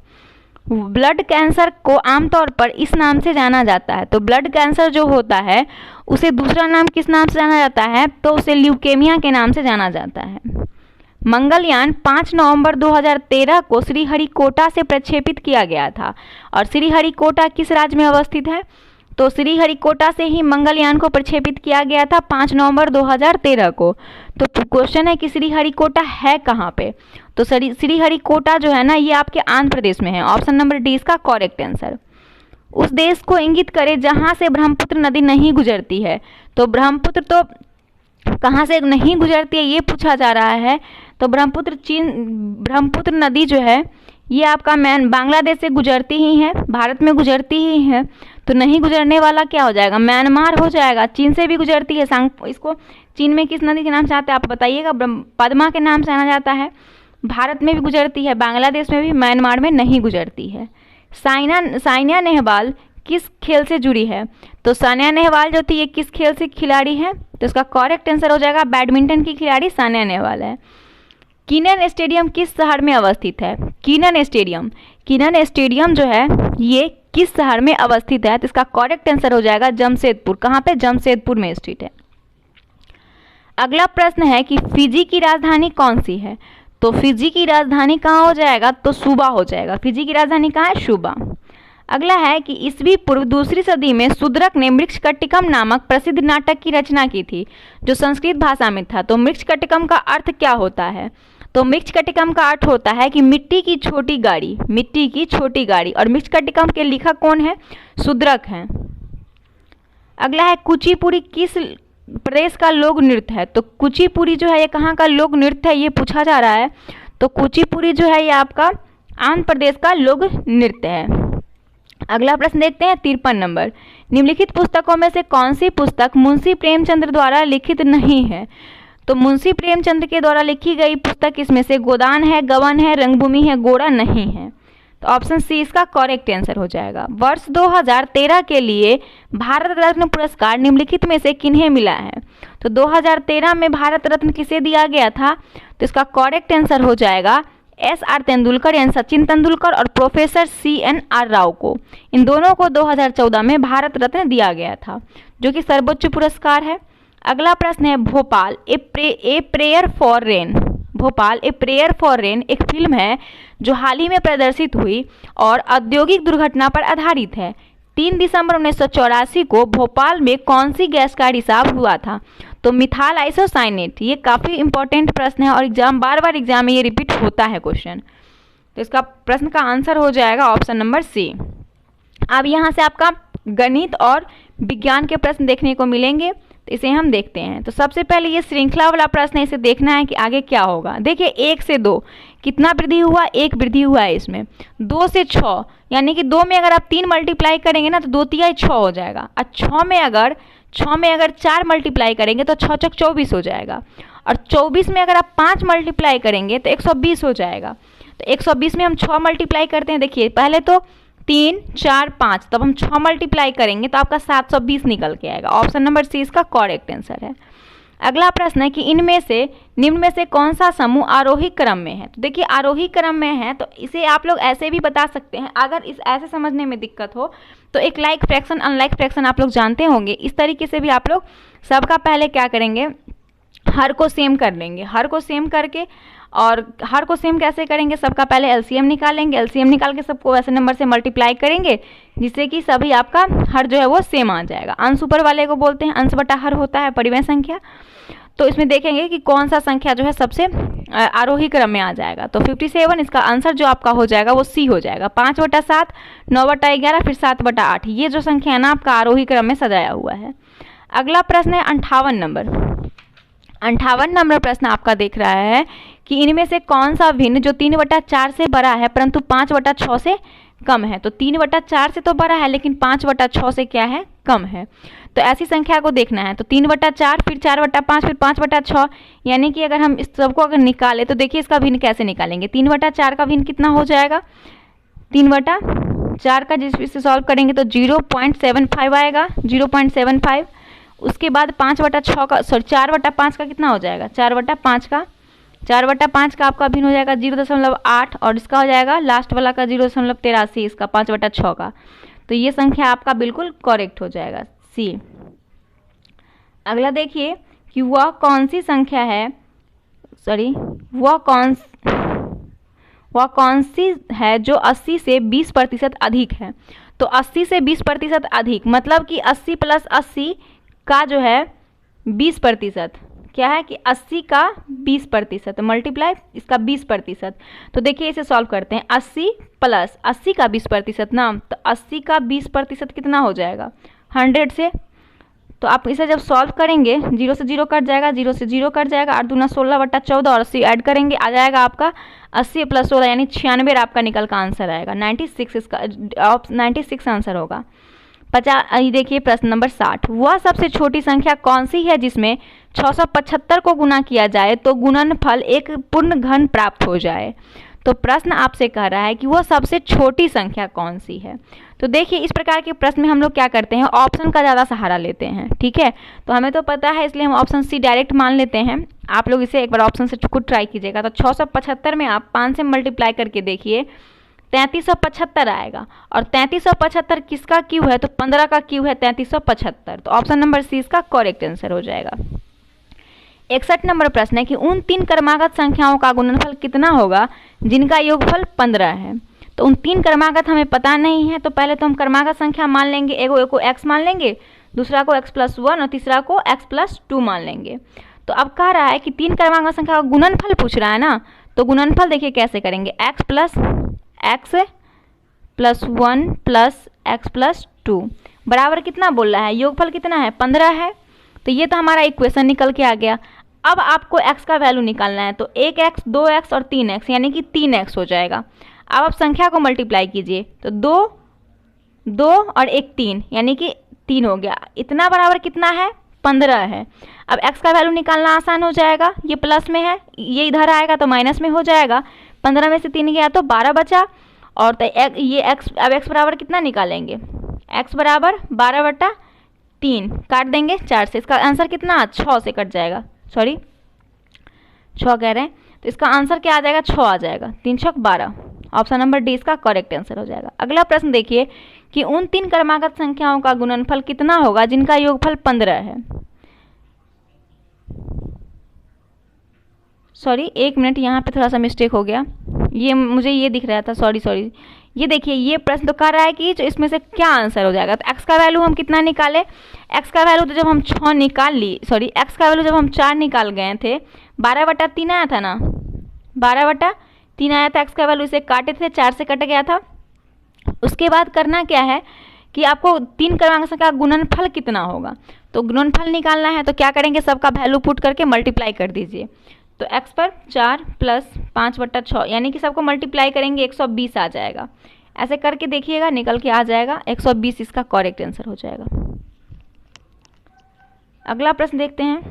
ब्लड कैंसर को आमतौर पर इस नाम से जाना जाता है, तो ब्लड कैंसर जो होता है उसे दूसरा नाम किस नाम से जाना जाता है, तो उसे ल्यूकेमिया के नाम से जाना जाता है। मंगलयान 5 नवंबर 2013 को श्रीहरिकोटा से प्रक्षेपित किया गया था, और श्रीहरिकोटा किस राज्य में अवस्थित है, तो श्रीहरिकोटा से ही मंगलयान को प्रक्षेपित किया गया था 5 नवंबर 2013 को। तो क्वेश्चन है कि श्रीहरिकोटा है कहाँ पे, तो श्रीहरिकोटा जो है ना ये आपके आंध्र प्रदेश में है, ऑप्शन नंबर डी इसका करेक्ट आंसर। उस देश को इंगित करे जहाँ से ब्रह्मपुत्र नदी नहीं गुजरती है, तो ब्रह्मपुत्र तो कहाँ से नहीं गुजरती है ये पूछा जा रहा है, तो ब्रह्मपुत्र नदी जो है ये आपका बांग्लादेश से गुजरती ही है, भारत में गुजरती ही है, तो नहीं गुजरने वाला क्या हो जाएगा, म्यांमार हो जाएगा। चीन से भी गुजरती है, इसको चीन में किस नदी के नाम से आते हैं आप बताइएगा, पद्मा के नाम से जाना जाता है। भारत में भी गुजरती है, बांग्लादेश में भी, म्यांमार में नहीं गुजरती है। साइना नेहवाल किस खेल से जुड़ी है, तो सानिया नेहवाल जो थी ये किस खेल से खिलाड़ी है, तो इसका करेक्ट आंसर हो जाएगा बैडमिंटन की खिलाड़ी सानिया नेहवाल है। कीनन स्टेडियम किस शहर में अवस्थित है, कीनन स्टेडियम जो है ये किस शहर में अवस्थित है, तो इसका करेक्ट आंसर हो जाएगा जमशेदपुर। कहाँ पे, जमशेदपुर में स्थित है। अगला प्रश्न है कि फिजी की राजधानी कौन सी है, तो फिजी की राजधानी कहाँ हो जाएगा, तो सूबा हो जाएगा। फिजी की राजधानी कहाँ है, सूबा। अगला है कि ईस्वी पूर्व 2री सदी में शूद्रक ने मृक्षकटिकम नामक प्रसिद्ध नाटक की रचना की थी जो संस्कृत भाषा में था, तो मृक्षकटिकम का अर्थ क्या होता है, तो मृक्षकटिकम का अर्थ होता है कि मिट्टी की छोटी गाड़ी, और मृक्षकटिकम के लेखक कौन है, शूद्रक हैं। अगला है कुचिपुड़ी किस प्रदेश का लोक नृत्य है, तो कुचिपुड़ी जो है ये कहाँ का लोक नृत्य है ये पूछा जा रहा है, तो कुचिपुड़ी जो है ये आपका आंध्र प्रदेश का लोक नृत्य है। अगला प्रश्न देखते हैं 53 नंबर, निम्नलिखित पुस्तकों में से कौन सी पुस्तक मुंशी प्रेमचंद्र द्वारा लिखित नहीं है, तो मुंशी प्रेमचंद्र के द्वारा लिखी गई पुस्तक इसमें से गोदान है, गबन है, रंगभूमि है, गोरा नहीं है, तो ऑप्शन सी इसका करेक्ट आंसर हो जाएगा। वर्ष 2013 के लिए भारत रत्न पुरस्कार निम्नलिखित में से किन्हें मिला है, तो 2013 में भारत रत्न किसे दिया गया था, तो इसका करेक्ट आंसर हो जाएगा SR तेंदुलकर यानी सचिन तेंदुलकर और प्रोफेसर CNR राव को। इन दोनों को 2014 में भारत रत्न दिया गया था जो कि सर्वोच्च पुरस्कार है। अगला प्रश्न है Bhopal a prayer for rain. Bhopal a prayer for rain एक फिल्म है जो हाल ही में प्रदर्शित हुई और औद्योगिक दुर्घटना पर आधारित है। 3 दिसंबर 1984 को भोपाल में कौन सी गैस का रिसाव हुआ था, तो मिथाइल आइसोसाइनेट। ये काफ़ी इंपॉर्टेंट प्रश्न है और बार बार एग्जाम में ये रिपीट होता है क्वेश्चन, तो इसका प्रश्न का आंसर हो जाएगा ऑप्शन नंबर सी। अब यहाँ से आपका गणित और विज्ञान के प्रश्न देखने को मिलेंगे, तो इसे हम देखते हैं। तो सबसे पहले ये श्रृंखला वाला प्रश्न है, इसे देखना है कि आगे क्या होगा। देखिए 1 से 2 कितना वृद्धि हुआ, 1 वृद्धि हुआ है इसमें। 2 से 6 यानी कि 2 में अगर आप 3 मल्टीप्लाई करेंगे ना तो 2 तिहाई 6 हो जाएगा, और 6 में अगर 4 मल्टीप्लाई करेंगे तो 6 चौक 24 हो जाएगा, और 24 में अगर आप 5 मल्टीप्लाई करेंगे तो 120 हो जाएगा। तो 120 में हम 6 मल्टीप्लाई करते हैं, देखिए पहले तो 3 4 5, तब हम 6 मल्टीप्लाई करेंगे तो आपका 720 निकल के आएगा। ऑप्शन नंबर सी इसका करेक्ट आंसर है। अगला प्रश्न है कि इनमें से निम्न में से कौन सा समूह आरोही क्रम में है। तो देखिए आरोही क्रम में है तो इसे आप लोग ऐसे भी बता सकते हैं, अगर इस ऐसे समझने में दिक्कत हो तो एक लाइक फ्रैक्शन अनलाइक फ्रैक्शन आप लोग जानते होंगे, इस तरीके से भी आप लोग सबका पहले क्या करेंगे, हर को सेम कर लेंगे। हर को सेम करके, और हर को सेम कैसे करेंगे, सबका पहले एलसीएम निकालेंगे, एलसीएम निकाल के सबको ऐसे नंबर से मल्टीप्लाई करेंगे जिससे कि सभी आपका हर जो है वो सेम आ जाएगा। अंश ऊपर वाले को बोलते हैं अंश बटा हर होता है परिमेय संख्या। तो इसमें देखेंगे कि कौन सा संख्या जो है सबसे आरोही क्रम में आ जाएगा। तो 57 इसका आंसर जो आपका हो जाएगा वो सी हो जाएगा। 5/7, 9/11, फिर 7/8, ये जो संख्या है ना आपका आरोही क्रम में सजाया हुआ है। अगला प्रश्न है 58 नंबर। 58 नंबर प्रश्न आपका देख रहा है कि इनमें से कौन सा भिन्न जो 3/4 से बड़ा है परंतु 5/6 से कम है। तो 3/4 से तो बड़ा है लेकिन 5/6 से क्या है, कम है। तो ऐसी संख्या को देखना है। तो 3/4, फिर 4/5, फिर 5/6, यानी कि अगर हम इस सबको अगर निकालें तो देखिए इसका भिन्न कैसे निकालेंगे। 3/4 का भिन्न कितना हो जाएगा, 3/4 का जिससे सॉल्व करेंगे तो 0.75 आएगा, 0.75। उसके बाद 5/6 का, सॉरी 4/5 का कितना हो जाएगा, 4/5 का आपका भिन्न हो जाएगा 0.8, और इसका हो जाएगा लास्ट वाला का 0.83, इसका 5/6 का। तो ये संख्या आपका बिल्कुल करेक्ट हो जाएगा, सी। अगला देखिए कि वह कौन सी संख्या है, सॉरी वह कौन सी है जो 80 से 20% अधिक है। तो 80 से 20% अधिक मतलब कि 80 + 80 का जो है 20%, क्या है कि 80 का 20% मल्टीप्लाई इसका 20%। तो देखिए इसे सॉल्व करते हैं, 80 + 80 का 20% ना, तो 80 का 20% कितना हो जाएगा, 100 से। तो आप इसे जब सॉल्व करेंगे 0 से 0 कट जाएगा, 0 से 0 कट जाएगा, 8 दूना 16/14, और 80 ऐड करेंगे आ जाएगा आपका 80 + 16 यानी 96 आपका निकल का आंसर आएगा। 96 इसका 96 आंसर होगा। 50 देखिए प्रश्न नंबर 60, वह सबसे छोटी संख्या कौन सी है जिसमें 675 को गुना किया जाए तो गुणनफल एक पूर्ण घन प्राप्त हो जाए। तो प्रश्न आपसे कह रहा है कि वह सबसे छोटी संख्या कौन सी है। तो देखिए इस प्रकार के प्रश्न में हम लोग क्या करते हैं, ऑप्शन का ज़्यादा सहारा लेते हैं, ठीक है। तो हमें तो पता है इसलिए हम ऑप्शन सी डायरेक्ट मान लेते हैं। आप लोग इसे एक बार ऑप्शन से खुद ट्राई कीजिएगा। तो 675 में आप 5 से मल्टीप्लाई करके देखिए 3375 आएगा, और 3375 किसका क्यू है, तो 15 का क्यू है 3375। तो ऑप्शन नंबर सी इसका करेक्ट आंसर हो जाएगा। 61 नंबर प्रश्न है कि उन 3 क्रमागत संख्याओं का गुणनफल कितना होगा जिनका योगफल 15 है। तो उन 3 क्रमागत हमें पता नहीं है, तो पहले तो हम क्रमागत संख्या मान लेंगे, एक को x मान लेंगे, दूसरा को x + 1 और तीसरा को x + 2 मान लेंगे। तो अब कह रहा है कि 3 क्रमागत संख्या का गुणनफल पूछ रहा है ना, तो गुणनफल देखिए कैसे करेंगे, x + 1 + x + 2 बराबर कितना बोल रहा है, योगफल कितना है 15 है। तो ये तो हमारा इक्वेशन निकल के आ गया। अब आपको x का वैल्यू निकालना है, तो 1x 2x और 3x यानी कि 3x हो जाएगा। अब आप संख्या को मल्टीप्लाई कीजिए, तो 2 और 1 3 यानी कि 3 हो गया, इतना बराबर कितना है 15 है। अब x का वैल्यू निकालना आसान हो जाएगा, ये प्लस में है, ये इधर आएगा तो माइनस में हो जाएगा। 15 में से 3 गया तो 12 बचा, और ये x, अब x बराबर कितना निकालेंगे, x बराबर 12/3 काट देंगे 4 से, इसका आंसर कितना 6 से कट जाएगा, सॉरी 6 कह रहे हैं, तो इसका आंसर क्या आ जाएगा 6 आ जाएगा, 3 6 12। ऑप्शन नंबर डी इसका करेक्ट आंसर हो जाएगा। अगला प्रश्न देखिए कि उन 3 क्रमागत संख्याओं का गुणनफल कितना होगा जिनका योगफल 15 है। सॉरी 1 मिनट, यहाँ पे थोड़ा सा मिस्टेक हो गया, ये मुझे ये दिख रहा था, सॉरी। ये देखिए ये प्रश्न तो कर रहा है कि जो इसमें से क्या आंसर हो जाएगा। तो x का वैल्यू हम कितना निकाले, x का वैल्यू तो जब हम 6 निकाल ली, सॉरी x का वैल्यू जब हम 4 निकाल गए थे 12/3 आया था ना, 12/3 आया था x का वैल्यू, इसे काटे थे 4 से कट गया था। उसके बाद करना क्या है कि आपको 3 क्रमांक संख्या का गुणनफल कितना होगा, तो गुणनफल निकालना है। तो क्या करेंगे, सबका वैल्यू पुट करके मल्टीप्लाई कर दीजिए। तो x पर 4 + 5/6 यानी कि सबको मल्टीप्लाई करेंगे 120 आ जाएगा। ऐसे करके देखिएगा निकल के आ जाएगा 120, इसका करेक्ट आंसर हो जाएगा। अगला प्रश्न देखते हैं।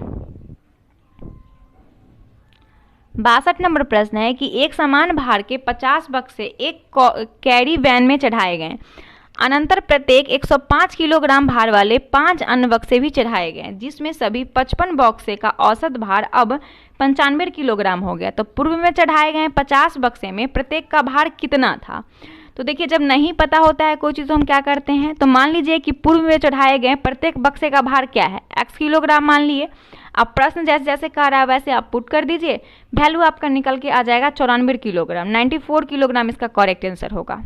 62 नंबर प्रश्न है कि एक समान भार के 50 बक्से एक कैरी वैन में चढ़ाए गए, अनंतर प्रत्येक 105 किलोग्राम भार वाले 5 अन्य बक्से भी चढ़ाए गए, जिसमें सभी 55 बक्से का औसत भार अब 95 किलोग्राम हो गया। तो पूर्व में चढ़ाए गए 50 बक्से में प्रत्येक का भार कितना था? तो देखिए, जब नहीं पता होता है कोई चीज़ तो हम क्या करते हैं, तो मान लीजिए कि पूर्व में चढ़ाए गए प्रत्येक बक्से का भार क्या है, x किलोग्राम मान लिए। अब प्रश्न जैसे जैसे कह रहा है वैसे आप पुट कर दीजिए, वैल्यू आपका निकल के आ जाएगा 94 किलोग्राम, 94 किलोग्राम इसका करेक्ट आंसर होगा।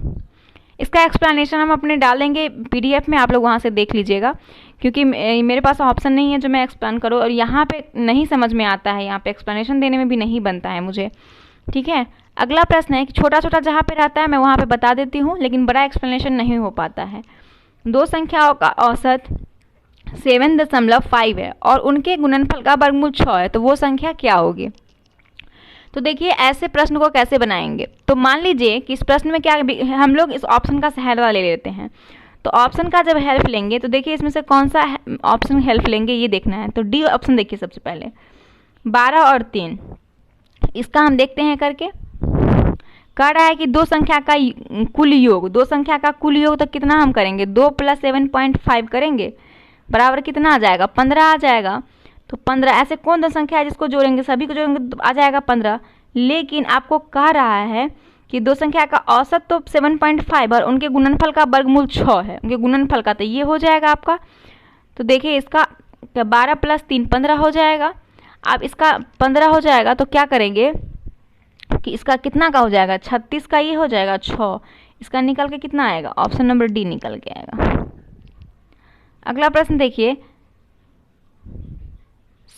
इसका एक्सप्लेनेशन हम अपने डाल देंगे PDF में, आप लोग वहाँ से देख लीजिएगा, क्योंकि मेरे पास ऑप्शन नहीं है जो मैं एक्सप्लेन करूँ, और यहाँ पे नहीं समझ में आता है, यहाँ पे एक्सप्लेनेशन देने में भी नहीं बनता है मुझे। ठीक है, अगला प्रश्न है कि छोटा छोटा जहाँ पे रहता है मैं वहाँ पे बता देती हूँ, लेकिन बड़ा एक्सप्लेनेशन नहीं हो पाता है। दो संख्याओं का औसत 7.5 है और उनके गुणनफल का वर्गमूल 6 है, तो वो संख्या क्या होगी? तो देखिए, ऐसे प्रश्न को कैसे बनाएंगे, तो मान लीजिए कि इस प्रश्न में क्या, हम लोग इस ऑप्शन का सहारा ले लेते हैं। तो ऑप्शन का जब हेल्प लेंगे तो देखिए इसमें से कौन सा ऑप्शन हेल्प लेंगे ये देखना है। तो डी ऑप्शन देखिए सबसे पहले, 12 और 3, इसका हम देखते हैं करके। कह रहा है कि दो संख्या का कुल योग, दो संख्या का कुल योग तो कितना हम करेंगे, 2 + 7.5 करेंगे, बराबर कितना आ जाएगा, 15 आ जाएगा। तो 15, ऐसे कौन सा संख्या है जिसको जोड़ेंगे, सभी को जोड़ेंगे तो आ जाएगा 15। लेकिन आपको कह रहा है कि दो संख्या का औसत तो 7.5 और उनके गुणनफल का वर्गमूल 6 है, उनके गुणनफल का, तो ये हो जाएगा आपका। तो देखिए इसका 12 + 3 15 हो जाएगा। अब इसका 15 हो जाएगा तो क्या करेंगे कि इसका कितना का हो जाएगा, 36 का ये हो जाएगा 6, इसका निकल के कितना आएगा, ऑप्शन नंबर डी निकल के आएगा। अगला प्रश्न देखिए,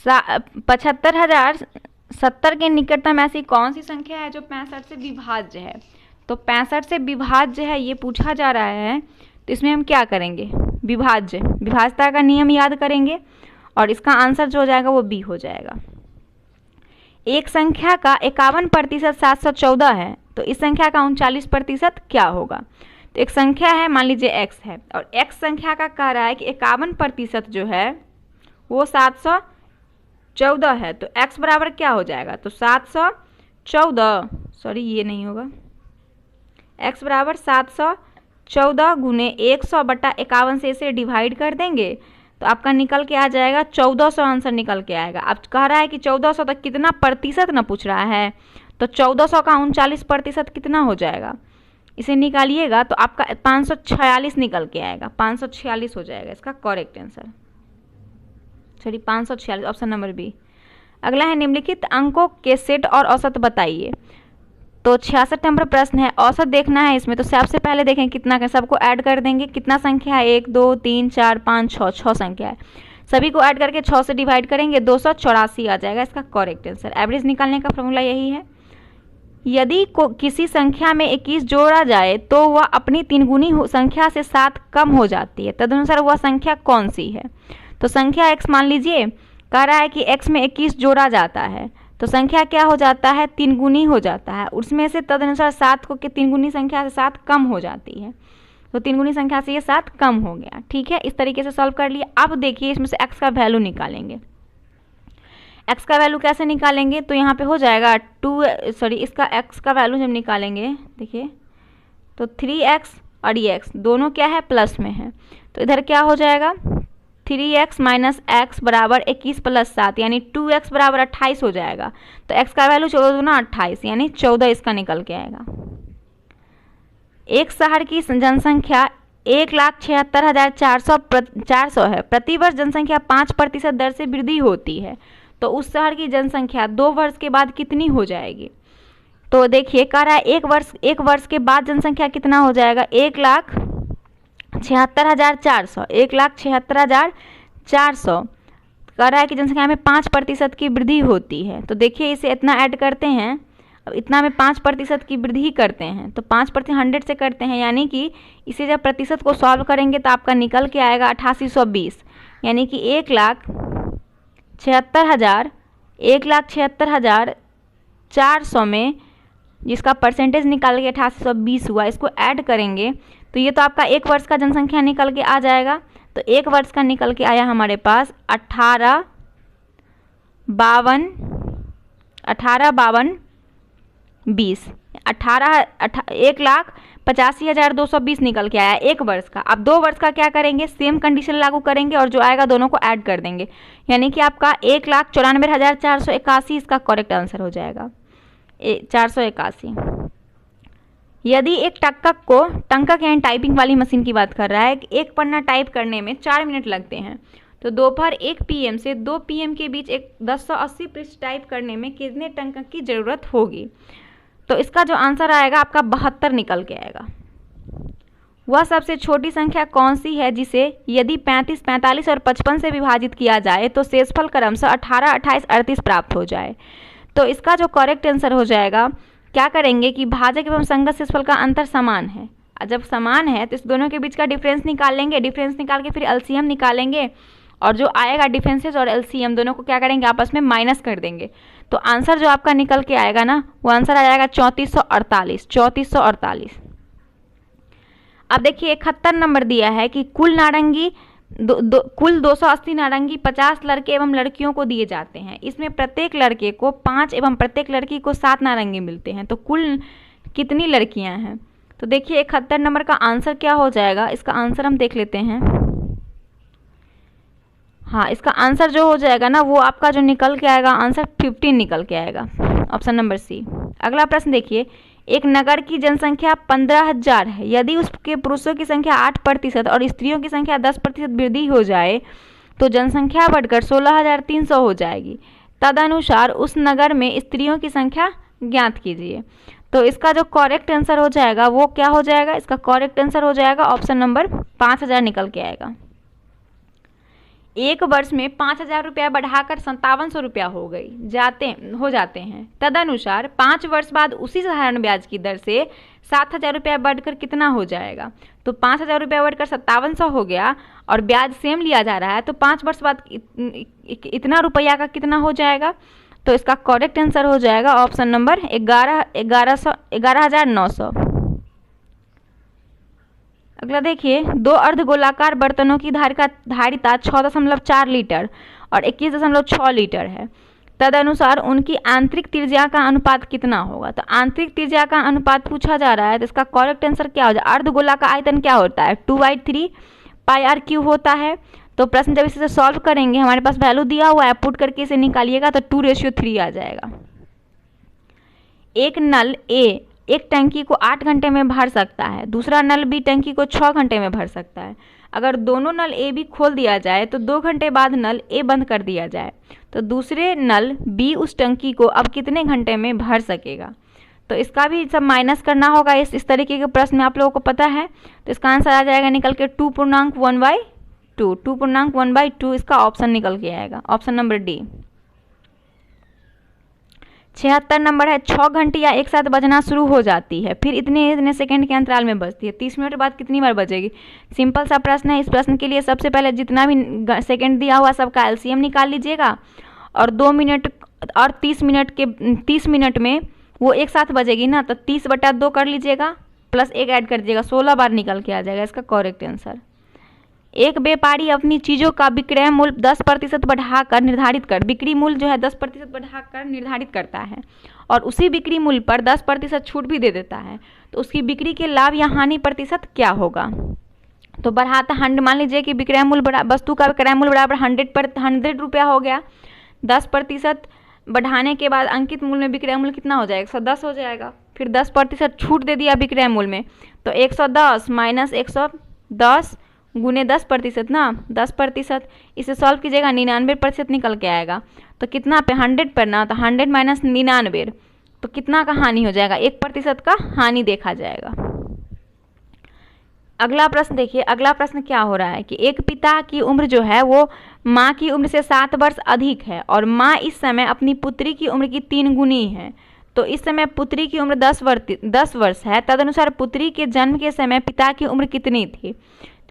75,070 के निकटतम ऐसी कौन सी संख्या है जो 65 से विभाज्य है? तो 65 से विभाज्य है ये पूछा जा रहा है, तो इसमें हम क्या करेंगे, विभाज्यता का नियम याद करेंगे और इसका आंसर जो हो जाएगा वो बी हो जाएगा। एक संख्या का 51% 714 है, तो इस संख्या का 39% क्या होगा? तो एक संख्या है, मान लीजिए x है, और x संख्या का कह रहा है कि 51% जो है वो 714 है, तो x बराबर क्या हो जाएगा, तो 714, सॉरी ये नहीं होगा, x बराबर 714 गुने 100/51 से इसे डिवाइड कर देंगे तो आपका निकल के आ जाएगा 1400 आंसर निकल के आएगा। अब कह रहा है कि 1400 तक कितना प्रतिशत ना पूछ रहा है, तो 1400 का 39% कितना हो जाएगा, इसे निकालिएगा तो आपका 546 निकल के आएगा, 546 हो जाएगा इसका correct answer, sorry 546, option number B. अगला है निम्नलिखित अंकों के सेट और औसत बताइए। तो 66 नंबर प्रश्न है, औसत देखना है इसमें। तो सबसे पहले देखें कितना का, सबको ऐड कर देंगे, कितना संख्या है, 1 2 3 4 5 6, 6 संख्या है, सभी को ऐड करके 6 से डिवाइड करेंगे, 284 आ जाएगा इसका करेक्ट आंसर। एवरेज निकालने का फॉर्मूला यही है। यदि किसी संख्या में 21 जोड़ा जाए तो वह अपनी 3 गुनी संख्या से 7 कम हो जाती है, तदनुसार वह संख्या कौन सी है? तो संख्या x मान लीजिए, कह रहा है कि x में 21 जोड़ा जाता है तो संख्या क्या हो जाता है, 3 गुनी हो जाता है, उसमें से तदनुसार 7 को 3 गुनी संख्या से 7 कम हो जाती है, तो 3 गुनी संख्या से ये 7 कम हो गया। ठीक है, इस तरीके से सॉल्व कर लिया। अब देखिए इसमें से x का वैल्यू निकालेंगे। x का वैल्यू कैसे निकालेंगे, तो यहाँ पे हो जाएगा इसका x का वैल्यू जब निकालेंगे, देखिए तो 3x और ये x दोनों क्या है, प्लस में है, तो इधर क्या हो जाएगा, 3x - x बराबर 21 + 7 यानी 2x बराबर 28 हो जाएगा। तो x का वैल्यू 14 दूना 28 यानी 14 इसका निकल के आएगा। एक शहर की जनसंख्या 1,76,400 है, प्रतिवर्ष जनसंख्या 5% दर से वृद्धि होती है, तो उस शहर की जनसंख्या 2 वर्ष के बाद कितनी हो जाएगी? तो देखिए कह रहा है एक वर्ष के बाद जनसंख्या कितना हो जाएगा, 1,76,400, 1,76,400 कह रहा है कि जनसंख्या में 5% की वृद्धि होती है। तो देखिए इसे इतना ऐड करते हैं, अब इतना में 5% की वृद्धि करते हैं, तो 5% 100 से करते हैं, यानी कि इसे जब प्रतिशत को सॉल्व करेंगे तो आपका निकल के आएगा 8820, यानी कि 1,76,400 में जिसका परसेंटेज निकाल के 8820 हुआ, इसको ऐड करेंगे तो ये तो आपका 1 वर्ष का जनसंख्या निकल के आ जाएगा। तो 1 वर्ष का निकल के आया हमारे पास 1852 18,52,20 1,85,220 निकल के आया एक वर्ष का। अब 2 वर्ष का क्या करेंगे, सेम कंडीशन लागू करेंगे और जो आएगा दोनों को ऐड कर देंगे, यानी कि आपका 1,94,481 इसका करेक्ट आंसर हो जाएगा 481। यदि एक टंकक यानी टाइपिंग वाली मशीन की बात कर रहा है, एक पन्ना टाइप करने में 4 मिनट लगते हैं, तो दोपहर 1 PM से 2 PM के बीच 1080 पृष्ठ टाइप करने में कितने टंकक की ज़रूरत होगी। तो इसका जो आंसर आएगा आपका 72 निकल के आएगा। वह सबसे छोटी संख्या कौन सी है जिसे यदि 35, 45 और 55 से विभाजित किया जाए तो शेषफल क्रमशः 18, 28, 38 प्राप्त हो जाए। तो इसका जो करेक्ट आंसर हो जाएगा, क्या करेंगे कि भाजक एवं संगत शेषफल का अंतर समान है। जब समान है तो इस दोनों के बीच का डिफरेंस निकाल लेंगे, डिफरेंस निकाल के फिर एलसीएम निकालेंगे और जो आएगा डिफरेंसेस और एलसीएम दोनों को क्या करेंगे, आपस में माइनस कर देंगे। तो आंसर जो आपका निकल के आएगा ना, वो आंसर आ जाएगा 3448। 3448। अब देखिए 71 नंबर दिया है कि कुल 280 नारंगी 50 लड़के एवं लड़कियों को दिए जाते हैं। इसमें प्रत्येक लड़के को 5 एवं प्रत्येक लड़की को 7 नारंगी मिलते हैं। तो कुल कितनी लड़कियां हैं। तो देखिए 71 नंबर का आंसर क्या हो जाएगा, इसका आंसर हम देख लेते हैं। हाँ, इसका आंसर जो हो जाएगा ना, वो आपका जो निकल के आएगा आंसर 15 निकल के आएगा, ऑप्शन नंबर सी। अगला प्रश्न देखिए, एक नगर की जनसंख्या 15,000 है। यदि उसके पुरुषों की संख्या 8% और स्त्रियों की संख्या 10% वृद्धि हो जाए तो जनसंख्या बढ़कर 16,300 हो जाएगी। तदनुसार उस नगर में स्त्रियों की संख्या ज्ञात कीजिए। तो इसका जो करेक्ट आंसर हो जाएगा वो क्या हो जाएगा, इसका करेक्ट आंसर हो जाएगा ऑप्शन नंबर 5,000 निकल के आएगा। एक वर्ष में 5,000 रुपया बढ़ाकर 5700 रुपया हो जाते हैं। तदनुसार 5 वर्ष बाद उसी साधारण ब्याज की दर से 7,000 रुपया बढ़कर कितना हो जाएगा। तो 5,000 रुपया बढ़कर 5700 हो गया और ब्याज सेम लिया जा रहा है, तो 5 वर्ष बाद इतना रुपया का कितना हो जाएगा। तो इसका करेक्ट आंसर हो जाएगा ऑप्शन नंबर 11,900। अगला देखिए, 2 अर्धगोलाकार बर्तनों की धारिता 6.4 लीटर और 21.6 लीटर है। तदनुसार उनकी आंतरिक त्रिज्या का अनुपात कितना होगा। तो आंतरिक त्रिज्या का अनुपात पूछा जा रहा है, तो इसका करेक्ट आंसर क्या हो जाए। अर्धगोला का आयतन क्या होता है, 2/3 πr³ होता है। तो प्रश्न जब इसे सॉल्व करेंगे, हमारे पास वैल्यू दिया हुआ है, पुट करके इसे निकालिएगा तो 2:3 आ जाएगा। एक नल ए एक टंकी को 8 घंटे में भर सकता है, दूसरा नल बी टंकी को 6 घंटे में भर सकता है। अगर दोनों नल ए बी खोल दिया जाए तो 2 घंटे बाद नल ए बंद कर दिया जाए, तो दूसरे नल बी उस टंकी को अब कितने घंटे में भर सकेगा। तो इसका भी सब माइनस करना होगा। इस तरीके के प्रश्न में आप लोगों को पता है। तो इसका आंसर आ जाएगा निकल के 2.1/2। 2.1/2 इसका ऑप्शन निकल के आएगा, ऑप्शन नंबर डी। 76 नंबर है, 6 घंटियाँ एक साथ बजना शुरू हो जाती है, फिर इतने सेकंड के अंतराल में बजती है, 30 मिनट बाद कितनी बार बजेगी। सिंपल सा प्रश्न है। इस प्रश्न के लिए सबसे पहले जितना भी सेकंड दिया हुआ सबका एलसीएम निकाल लीजिएगा और 2 मिनट और 30 मिनट में वो एक साथ बजेगी ना, तो 30/2 कर लीजिएगा प्लस 1 ऐड कर दीजिएगा, 16 बार निकल के आ जाएगा इसका करेक्ट आंसर। एक व्यापारी अपनी चीज़ों का विक्रय मूल्य 10% बढ़ाकर बिक्री मूल्य जो है 10% बढ़ाकर निर्धारित करता है और उसी बिक्री मूल्य पर 10% छूट भी दे देता है, तो उसकी बिक्री के लाभ या हानि प्रतिशत क्या होगा। तो बढ़ाता मान लीजिए कि विक्रय मूल्य वस्तु का विक्रय मूल्य बराबर 100 रुपया हो गया, 10% बढ़ाने के बाद अंकित मूल्य में विक्रय मूल्य कितना हो जाएगा, 110 हो जाएगा। फिर 10% छूट दे दिया विक्रय मूल्य में, तो 110 माइनस 110 गुने 10% ना, 10%। इसे सॉल्व कीजिएगा 99% निकल के आएगा। तो कितना पे 100 पर ना, तो 100 माइनस 99, तो कितना का हानि हो जाएगा, 1% का हानि देखा जाएगा। अगला प्रश्न देखिए, अगला प्रश्न क्या हो रहा है कि एक पिता की उम्र जो है वो माँ की उम्र से 7 वर्ष अधिक है और माँ इस समय अपनी पुत्री की उम्र की 3 गुनी है। तो इस समय पुत्री की उम्र 10 वर्ष है, तदनुसार पुत्री के जन्म के समय पिता की उम्र कितनी थी।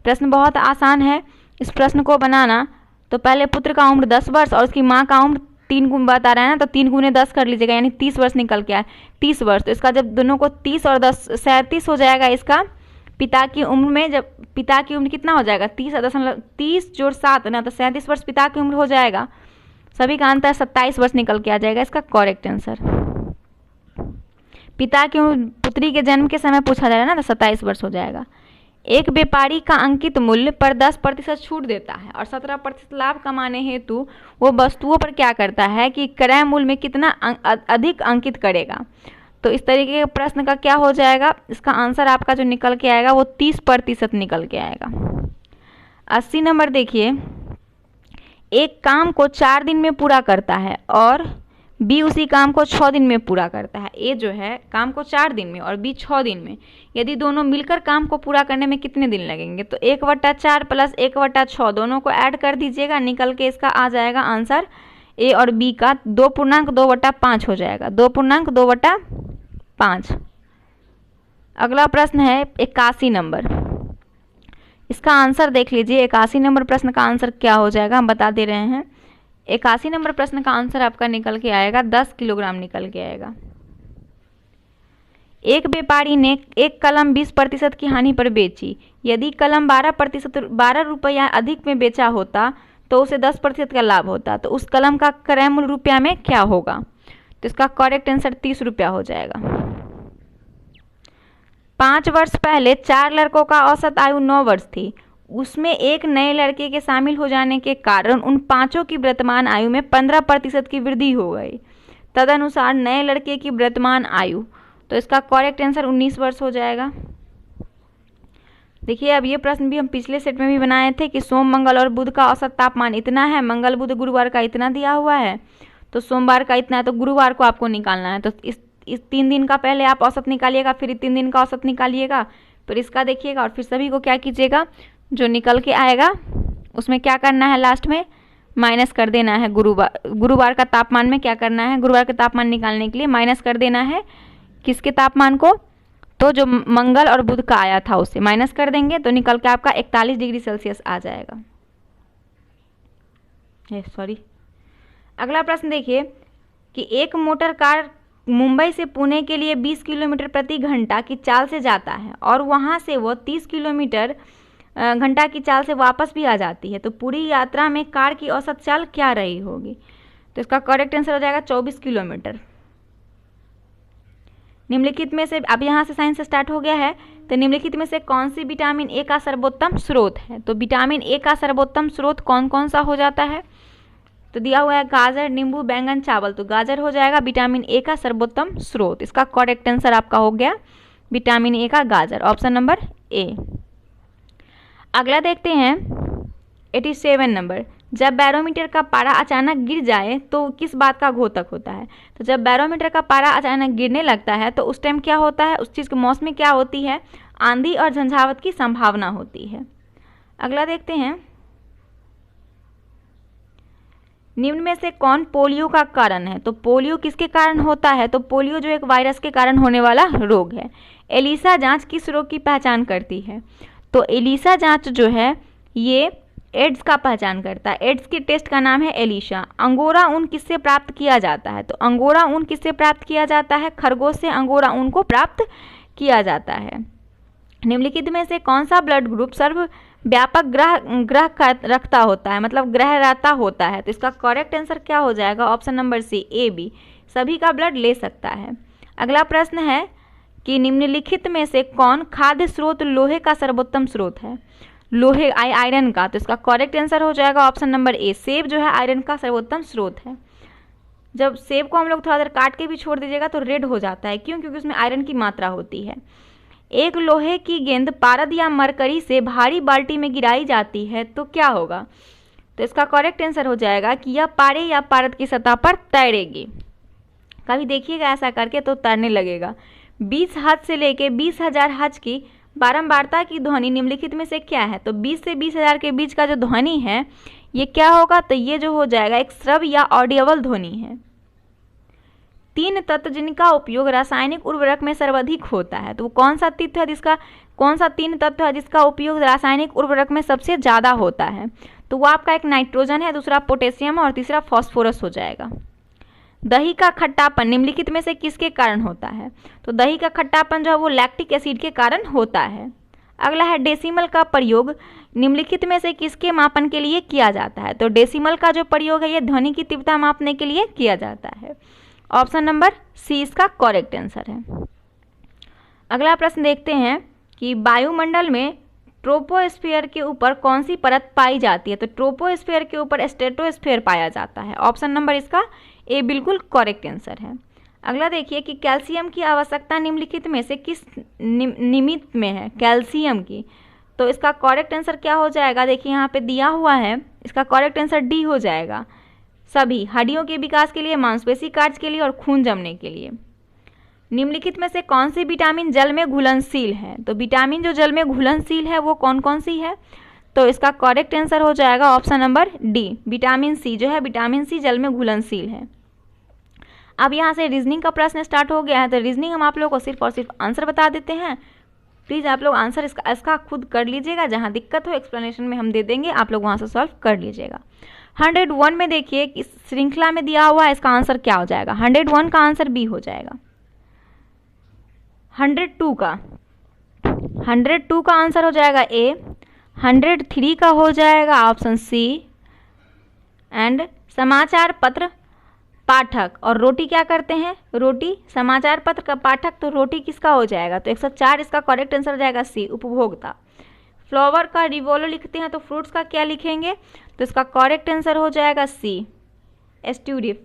प्रश्न बहुत आसान है। इस प्रश्न को बनाना तो पहले पुत्र का उम्र 10 वर्ष और उसकी माँ का उम्र 3 गुना बता रहा है ना, तो 3 गुने 10 कर लीजिएगा, यानी 30 वर्ष निकल के आए, 30 वर्ष। तो इसका जब दोनों को 30 और 10 37 हो जाएगा इसका पिता की उम्र में। जब पिता की उम्र कितना हो जाएगा 30 जोड़ 7 ना, तो 37 वर्ष पिता की उम्र हो जाएगा। सभी का अंतर 27 वर्ष निकल के आ जाएगा इसका करेक्ट आंसर। पिता की पुत्री के जन्म के समय पूछा जाएगा ना, तो 27 वर्ष हो जाएगा। एक व्यापारी का अंकित मूल्य पर 10% छूट देता है और 17% लाभ कमाने हेतु वो वस्तुओं पर क्या करता है कि क्रय मूल्य में कितना अधिक अंकित करेगा। तो इस तरीके के प्रश्न का क्या हो जाएगा, इसका आंसर आपका जो निकल के आएगा वो 30% निकल के आएगा। 80 नंबर देखिए, एक काम को 4 दिन में पूरा करता है और बी उसी काम को 6 दिन में पूरा करता है। ए जो है काम को 4 दिन में और बी 6 दिन में, यदि दोनों मिलकर काम को पूरा करने में कितने दिन लगेंगे, तो 1/4 प्लस 1/6 दोनों को ऐड कर दीजिएगा, निकल के इसका आ जाएगा आंसर ए और बी का 2.2/5 हो जाएगा, 2.2/5। अगला प्रश्न है 81 नंबर, इसका आंसर देख लीजिए। 81 नंबर प्रश्न का आंसर क्या हो जाएगा हम बता दे रहे हैं। 81 नंबर प्रश्न का आंसर आपका निकल के आएगा 10 किलोग्राम निकल के आएगा। एक व्यापारी ने एक कलम 20% की हानि पर बेची। यदि कलम 12 रुपया अधिक में बेचा होता तो उसे 10% का लाभ होता, तो उस कलम का क्रय मूल्य रुपया में क्या होगा, तो इसका करेक्ट आंसर 30 रुपया हो जाएगा। 5 वर्ष पहले 4 लड़कों का औसत आयु 9 वर्ष थी। उसमें एक नए लड़के के शामिल हो जाने के कारण उन 5 की वर्तमान आयु में 15% की वृद्धि हो गई। तदनुसार नए लड़के की वर्तमान आयु, तो इसका करेक्ट आंसर 19 वर्ष हो जाएगा। देखिए अब ये प्रश्न भी हम पिछले सेट में भी बनाए थे कि सोम मंगल और बुध का औसत तापमान इतना है, मंगल बुध गुरुवार का इतना दिया हुआ है, तो सोमवार का इतना है, तो गुरुवार को आपको निकालना है। तो इस 3 दिन का पहले आप औसत निकालिएगा, फिर 3 दिन का औसत निकालिएगा, फिर इसका देखिएगा और फिर सभी को क्या कीजिएगा, जो निकल के आएगा उसमें क्या करना है, लास्ट में माइनस कर देना है। गुरुवार का तापमान में क्या करना है, गुरुवार का तापमान निकालने के लिए माइनस कर देना है किसके तापमान को, तो जो मंगल और बुध का आया था उससे माइनस कर देंगे, तो निकल के आपका 41 डिग्री सेल्सियस आ जाएगा। अगला प्रश्न देखिए कि एक मोटर कार मुंबई से पुणे के लिए 20 किलोमीटर प्रति घंटा की चाल से जाता है और वहां से वो 30 किलोमीटर घंटा की चाल से वापस भी आ जाती है, तो पूरी यात्रा में कार की औसत चाल क्या रही होगी, तो इसका करेक्ट आंसर हो जाएगा 24 किलोमीटर। निम्नलिखित में से, अब यहाँ से साइंस स्टार्ट हो गया है, तो निम्नलिखित में से कौन सी विटामिन ए का सर्वोत्तम स्रोत है, तो विटामिन ए का सर्वोत्तम स्रोत कौन कौन सा हो जाता है, तो दिया हुआ है गाजर, नींबू, बैंगन, चावल, तो गाजर हो जाएगा विटामिन ए का सर्वोत्तम स्रोत। इसका करेक्ट आंसर आपका हो गया विटामिन ए का गाजर, ऑप्शन नंबर ए। अगला देखते हैं 87 नंबर, जब बैरोमीटर का पारा अचानक गिर जाए तो किस बात का घोतक होता है, तो जब बैरोमीटर का पारा अचानक गिरने लगता है तो उस टाइम क्या होता है, उस चीज़ के मौसम में क्या होती है, आंधी और झंझावत की संभावना होती है। अगला देखते हैं, निम्न में से कौन पोलियो का कारण है, तो पोलियो किसके कारण होता है, तो पोलियो जो एक वायरस के कारण होने वाला रोग है। एलिसा जांच किस रोग की पहचान करती है, तो एलिसा जांच जो है ये एड्स का पहचान करता है। एड्स की टेस्ट का नाम है एलिसा। अंगोरा ऊन किससे प्राप्त किया जाता है, तो अंगोरा ऊन किससे प्राप्त किया जाता है, खरगोश से अंगोरा ऊन को प्राप्त किया जाता है। निम्नलिखित में से कौन सा ब्लड ग्रुप सर्व व्यापक ग्रह रखता होता है, मतलब ग्रह रहता होता है, तो इसका करेक्ट आंसर क्या हो जाएगा, option number C A B, सभी का ब्लड ले सकता है। अगला प्रश्न है कि निम्नलिखित में से कौन खाद्य स्रोत लोहे का सर्वोत्तम स्रोत है, लोहे आयरन का, तो इसका करेक्ट आंसर हो जाएगा ऑप्शन नंबर ए, सेब जो है आयरन का सर्वोत्तम स्रोत है। जब सेब को हम लोग थोड़ा देर काट के भी छोड़ दीजिएगा तो रेड हो जाता है, क्यों, क्योंकि उसमें आयरन की मात्रा होती है। एक लोहे की गेंद पारद या मरकरी से भारी बाल्टी में गिराई जाती है तो क्या होगा, तो इसका करेक्ट आंसर हो जाएगा कि यह पारे या पारद की सतह पर तैरेगी। कभी देखिएगा ऐसा करके तो तैरने लगेगा। 20 हज से लेके 20,000 हज की बारंबारता की ध्वनि निम्नलिखित में से क्या है, तो 20 से 20,000 के बीच का जो ध्वनि है ये क्या होगा, तो ये जो हो जाएगा एक श्रव्य या ऑडियबल ध्वनि है। 3 तत्व जिनका उपयोग रासायनिक उर्वरक में सर्वाधिक होता है, तो वो कौन सा तत्व है जिसका, कौन सा 3 तत्व है जिसका उपयोग रासायनिक उर्वरक में सबसे ज़्यादा होता है, तो वो आपका एक नाइट्रोजन है, दूसरा पोटेशियम और तीसरा फॉस्फोरस हो जाएगा। दही का खट्टापन निम्नलिखित में से किसके कारण होता है, तो दही का खट्टापन जो है वो लैक्टिक एसिड के कारण होता है। अगला है डेसिमल का प्रयोग निम्नलिखित में से किसके मापन के लिए किया जाता है। तो डेसिमल का जो प्रयोग है ये ध्वनि की तीव्रता मापने के लिए किया जाता है। ऑप्शन नंबर सी इसका करेक्ट आंसर है। अगला प्रश्न देखते हैं कि वायुमंडल में ट्रोपोस्फीयर के ऊपर कौन सी परत पाई जाती है। तो ट्रोपोस्फीयर के ऊपर स्ट्रेटोस्फीयर पाया जाता है। ऑप्शन नंबर इसका ए बिल्कुल करेक्ट आंसर है। अगला देखिए कि कैल्शियम की आवश्यकता निम्नलिखित में से किस निमित्त में है, कैल्शियम की। तो इसका करेक्ट आंसर क्या हो जाएगा, देखिए यहाँ पे दिया हुआ है, इसका करेक्ट आंसर डी हो जाएगा। सभी हड्डियों के विकास के लिए, मांसपेशी कार्य के लिए और खून जमने के लिए। निम्नलिखित में से कौन सी विटामिन जल में घुलनशील है। तो विटामिन जो जल में घुलनशील है वो कौन कौन सी है। तो इसका करेक्ट आंसर हो जाएगा option number D, vitamin C जो है, विटामिन सी जल में घुलनशील है। अब यहाँ से रीजनिंग का प्रश्न स्टार्ट हो गया है। तो रीजनिंग हम आप लोगों को सिर्फ और सिर्फ आंसर बता देते हैं। प्लीज़ आप लोग आंसर इसका खुद कर लीजिएगा, जहाँ दिक्कत हो एक्सप्लेनेशन में हम दे देंगे, आप लोग वहाँ से सॉल्व कर लीजिएगा। 101 में देखिए इस श्रृंखला में दिया हुआ है, इसका आंसर क्या हो जाएगा। 101 का आंसर बी हो जाएगा। 102 का आंसर हो जाएगा ए। 103 का हो जाएगा ऑप्शन सी। एंड समाचार पत्र पाठक और रोटी क्या करते हैं, रोटी समाचार पत्र का पाठक, तो रोटी किसका हो जाएगा। तो 104 इसका करेक्ट आंसर हो जाएगा सी, उपभोक्ता। फ्लावर का रिवोलो लिखते हैं तो फ्रूट्स का क्या लिखेंगे, तो इसका करेक्ट आंसर हो जाएगा सी, एस्ट्यूरिफ।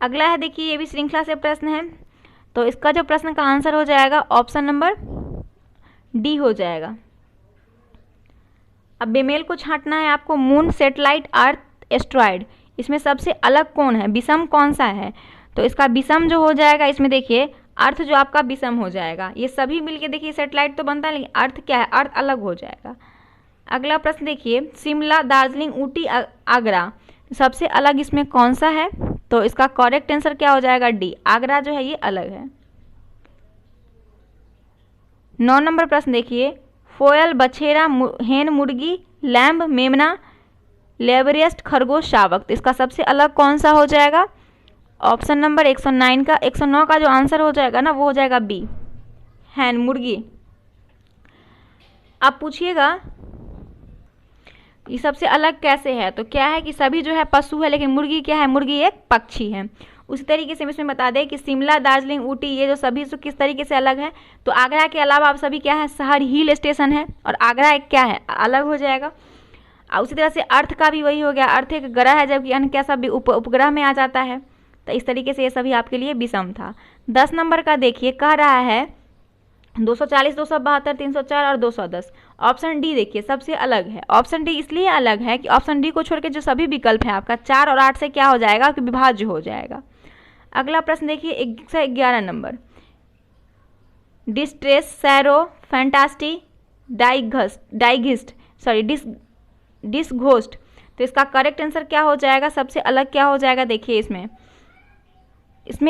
अगला है देखिए, ये भी श्रृंखला से प्रश्न है, तो इसका जो प्रश्न का आंसर हो जाएगा ऑप्शन नंबर डी हो जाएगा। अब बेमेल को छांटना है आपको। मून, सैटेलाइट, अर्थ, एस्ट्रॉयड, इसमें सबसे अलग कौन है, विषम कौन सा है। तो इसका विषम जो हो जाएगा, इसमें देखिए अर्थ जो आपका विषम हो जाएगा। ये सभी मिलके देखिए सैटेलाइट तो बनता है, लेकिन अर्थ क्या है, अर्थ अलग हो जाएगा। अगला प्रश्न देखिए, शिमला, दार्जिलिंग, ऊटी, आगरा, सबसे अलग इसमें कौन सा है। तो इसका करेक्ट आंसर क्या हो जाएगा डी, आगरा जो है ये अलग है। 9 नंबर प्रश्न देखिए, फोयल, बछेरा, हेन, मुर्गी, लैम्ब, मेमना, लेबरियस्ट, खरगोश, शावक, तो इसका सबसे अलग कौन सा हो जाएगा। ऑप्शन नंबर 109 का जो आंसर हो जाएगा ना, वो हो जाएगा बी, हैन, मुर्गी। आप पूछिएगा ये सबसे अलग कैसे है, तो क्या है कि सभी जो है पशु है, लेकिन मुर्गी क्या है, मुर्गी एक पक्षी है। उसी तरीके से हम इसमें बता दें कि शिमला, दार्जिलिंग, ऊटी, ये जो सभी किस तरीके से अलग है। तो आगरा के अलावा आप सभी क्या है, शहर हिल स्टेशन है, और आगरा एक क्या है, अलग हो जाएगा। उसी तरह से अर्थ का भी वही हो गया, अर्थ एक ग्रह है, जबकि अन्य क्या सब उपग्रह में आ जाता है। तो इस तरीके से ये सभी आपके लिए विषम था। 10 नंबर का देखिए, कह रहा है 240, 272, 304 और 210। ऑप्शन डी देखिए सबसे अलग है। ऑप्शन डी इसलिए अलग है कि ऑप्शन डी को छोड़ के जो सभी विकल्प है आपका 4 और 8 से क्या हो जाएगा, कि विभाज्य हो जाएगा। अगला प्रश्न देखिए 111 नंबर, डिस्ट्रेस, सैरो, फैंटास्टी, डिसघोस्ट, तो इसका करेक्ट आंसर क्या हो जाएगा, सबसे अलग क्या हो जाएगा। देखिए इसमें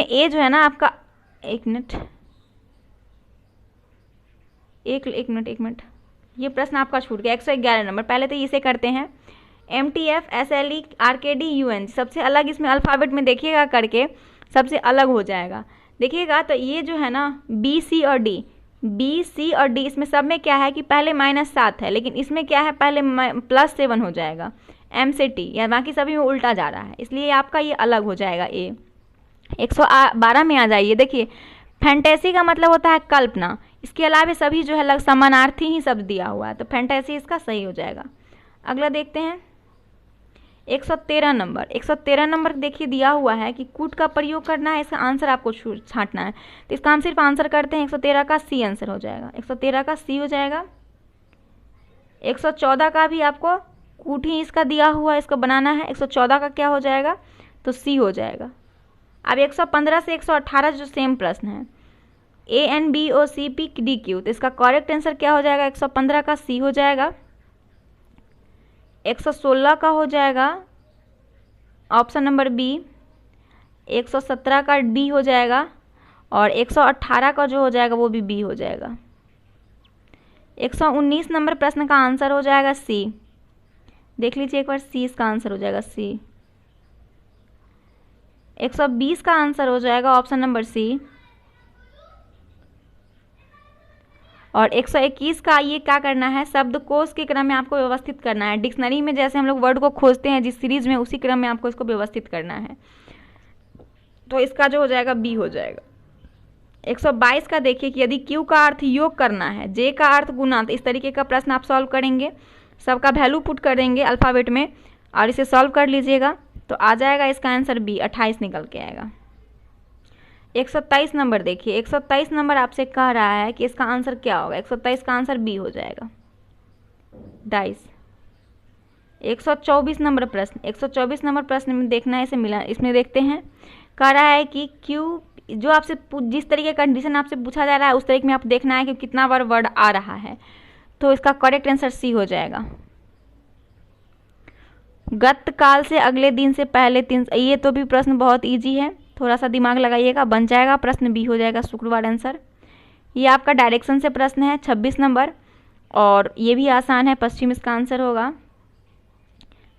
ए जो है ना आपका, एक मिनट, ये प्रश्न आपका छूट गया। 111 नंबर, पहले तो इसे करते हैं। MTF, SLE, RKD, UN, सबसे अलग इसमें अल्फ़ाबेट में देखिएगा करके सबसे अलग हो जाएगा। देखिएगा तो ये जो है ना B, C और D, इसमें सब में क्या है कि पहले -7 है, लेकिन इसमें क्या है, पहले +7 हो जाएगा। M से T, या बाकी सभी में उल्टा जा रहा है, इसलिए आपका ये अलग हो जाएगा ए। 112 में आ जाइए। देखिए फैंटेसी का मतलब होता है कल्पना, इसके अलावा सभी जो है समानार्थी ही शब्द दिया हुआ है, तो फैंटेसी इसका सही हो जाएगा। अगला देखते हैं 113 नंबर देखिए दिया हुआ है कि कूट का प्रयोग करना है, इसका आंसर आपको छांटना है। तो इसका हम सिर्फ आंसर करते हैं, 113 का सी आंसर हो जाएगा, 113 का सी हो जाएगा। 114 का भी आपको कूट ही इसका दिया हुआ है, इसको बनाना है। 114 का क्या हो जाएगा, तो सी हो जाएगा। अब 115 से 118 जो सेम प्रश्न है, ANBOCPDQ, तो इसका करेक्ट आंसर क्या हो जाएगा, 115 का सी हो जाएगा। 116 का हो जाएगा ऑप्शन नंबर बी, 117 का बी हो जाएगा, और 118 का जो हो जाएगा वो भी बी हो जाएगा। 119 नंबर प्रश्न का आंसर हो जाएगा सी, देख लीजिए एक बार, सी इसका आंसर हो जाएगा सी। 120 का आंसर हो जाएगा ऑप्शन नंबर सी, और 121 का ये क्या करना है, शब्दकोश के क्रम में आपको व्यवस्थित करना है। डिक्शनरी में जैसे हम लोग वर्ड को खोजते हैं जिस सीरीज में, उसी क्रम में आपको इसको व्यवस्थित करना है। तो इसका जो हो जाएगा बी हो जाएगा। 122 का देखिए कि यदि क्यू का अर्थ योग करना है, जे का अर्थ गुना, तो इस तरीके का प्रश्न आप सॉल्व करेंगे। सबका वैल्यू पुट करेंगे अल्फ़ाबेट में और इसे सॉल्व कर लीजिएगा, तो आ जाएगा इसका आंसर बी, 28 निकल के आएगा। 127 नंबर देखिए, 127 नंबर आपसे कह रहा है कि इसका आंसर क्या होगा। 127 का आंसर बी हो जाएगा, डाइस। 124 नंबर प्रश्न, 124 नंबर प्रश्न में देखना है, इसे मिला, इसमें देखते हैं। कह रहा है कि क्यू, जो आपसे जिस तरीके का कंडीशन आपसे पूछा जा रहा है उस तरीके में आप देखना है कि कितना बार वर्ड आ रहा है। तो इसका करेक्ट आंसर सी हो जाएगा। गत काल से अगले दिन से पहले 3, ये तो भी प्रश्न बहुत इजी है, थोड़ा सा दिमाग लगाइएगा, बन जाएगा प्रश्न, बी हो जाएगा शुक्रवार आंसर। ये आपका डायरेक्शन से प्रश्न है 26 नंबर, और ये भी आसान है, पश्चिम इसका आंसर होगा।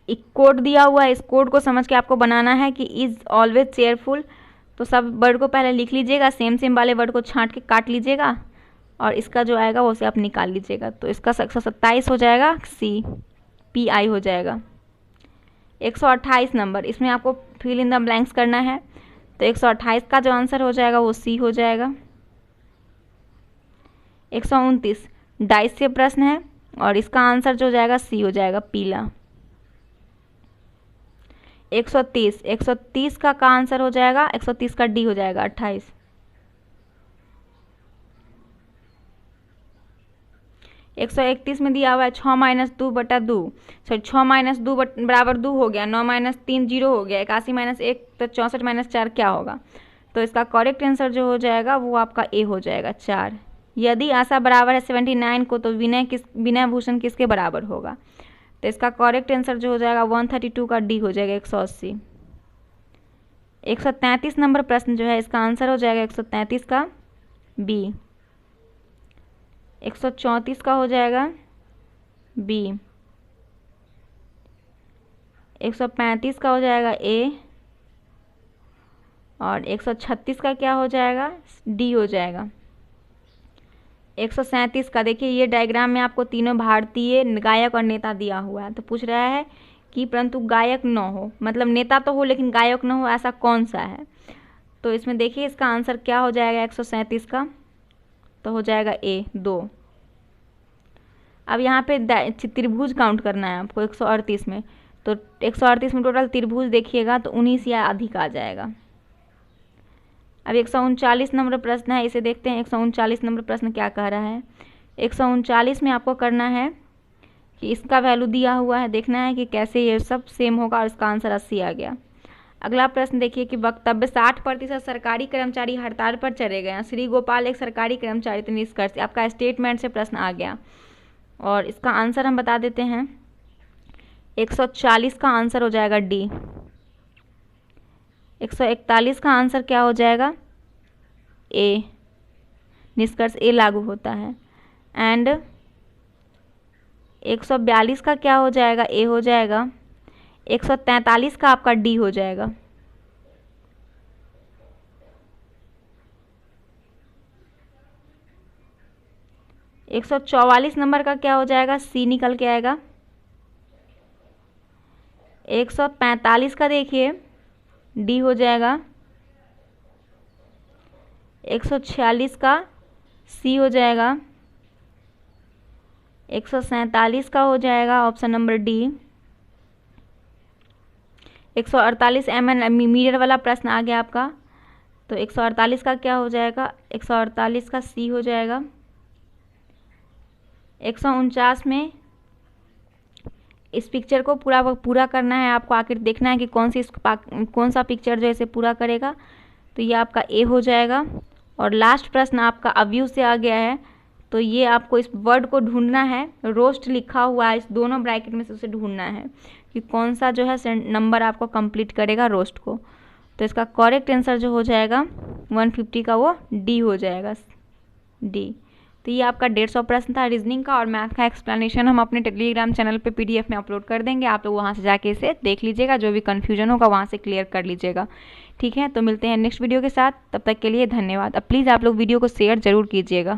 एक कोड दिया हुआ है, इस कोड को समझ के आपको बनाना है कि इज़ ऑलवेज चेयरफुल। तो सब वर्ड को पहले लिख लीजिएगा, सेम सेम वाले वर्ड को छांट के काट लीजिएगा और इसका जो आएगा वो से आप निकाल लीजिएगा। तो इसका 127 हो जाएगा, सी, पी आई हो जाएगा। 128 नंबर, इसमें आपको फिल इन द ब्लैंक्स करना है। तो 128 का जो आंसर हो जाएगा वो सी हो जाएगा। 129 डाइस से प्रश्न है और इसका आंसर जो हो जाएगा सी हो जाएगा, पीला। 130 का आंसर हो जाएगा, 130 का डी हो जाएगा, 28। 131 में दिया हुआ है 6 - 2 / 2, सॉरी 6 - 2 बराबर 2 हो गया, 9 - 3 0 हो गया, 81 - 1 तो 64 - 4 क्या होगा। तो इसका करेक्ट आंसर जो हो जाएगा वो आपका ए हो जाएगा, 4। यदि आशा बराबर है 79 को, तो विनय भूषण किसके बराबर होगा। तो इसका करेक्ट आंसर जो हो जाएगा 132 का डी हो जाएगा, 180। 133 नंबर प्रश्न जो है इसका आंसर हो जाएगा 133 का बी। 134 का हो जाएगा बी। 135 का हो जाएगा ए और 136 का क्या हो जाएगा, डी हो जाएगा। 137 का देखिए, ये डायग्राम में आपको तीनों भारतीय गायक और नेता दिया हुआ है। तो पूछ रहा है कि परंतु गायक न हो, मतलब नेता तो हो लेकिन गायक न हो, ऐसा कौन सा है। तो इसमें देखिए इसका आंसर क्या हो जाएगा 137 का, तो हो जाएगा ए, 2। अब यहाँ पे त्रिभुज काउंट करना है आपको 138 में। तो 138 में टोटल त्रिभुज देखिएगा तो 19 या अधिक आ जाएगा। अब 139 नंबर प्रश्न है, इसे देखते हैं। 139 नंबर प्रश्न क्या कह रहा है। 139 में आपको करना है कि इसका वैल्यू दिया हुआ है, देखना है कि कैसे ये सब सेम होगा, और इसका आंसर 80 आ गया। अगला प्रश्न देखिए कि वक्तव्य 60% सरकारी कर्मचारी हड़ताल पर चले गए। श्री गोपाल एक सरकारी कर्मचारी थे, निष्कर्ष। आपका स्टेटमेंट से प्रश्न आ गया और इसका आंसर हम बता देते हैं। 140 का आंसर हो जाएगा डी। 141 का आंसर क्या हो जाएगा, ए, निष्कर्ष ए लागू होता है। एंड 142 का क्या हो जाएगा, ए हो जाएगा। 143 का आपका डी हो जाएगा। एक 144 नंबर का क्या हो जाएगा, सी निकल के आएगा। 145 का देखिए डी हो जाएगा। 146 का सी हो जाएगा। 147 का हो जाएगा option number D. 148 MN metre वाला प्रश्न आ गया आपका, तो 148 का क्या हो जाएगा, 148 का सी हो जाएगा। 149 में इस पिक्चर को पूरा करना है आपको, आखिर देखना है कि कौन सा पिक्चर जो है इसे पूरा करेगा, तो ये आपका ए हो जाएगा। और लास्ट प्रश्न आपका अव्यू से आ गया है, तो ये आपको इस वर्ड को ढूंढना है, रोस्ट लिखा हुआ है, इस दोनों ब्रैकेट में से उसे ढूंढना है कि कौन सा जो है नंबर आपको कंप्लीट करेगा रोस्ट को। तो इसका करेक्ट आंसर जो हो जाएगा 150 का वो डी हो जाएगा, डी। तो ये आपका 150 प्रश्न था रीजनिंग का, और मैथ का एक्सप्लेनेशन हम अपने टेलीग्राम चैनल पे पीडीएफ में अपलोड कर देंगे, आप लोग वहाँ से जाके इसे देख लीजिएगा, जो भी कन्फ्यूजन होगा वहाँ से क्लियर कर लीजिएगा। ठीक है, तो मिलते हैं नेक्स्ट वीडियो के साथ, तब तक के लिए धन्यवाद। अब प्लीज़ आप लोग वीडियो को शेयर ज़रूर कीजिएगा।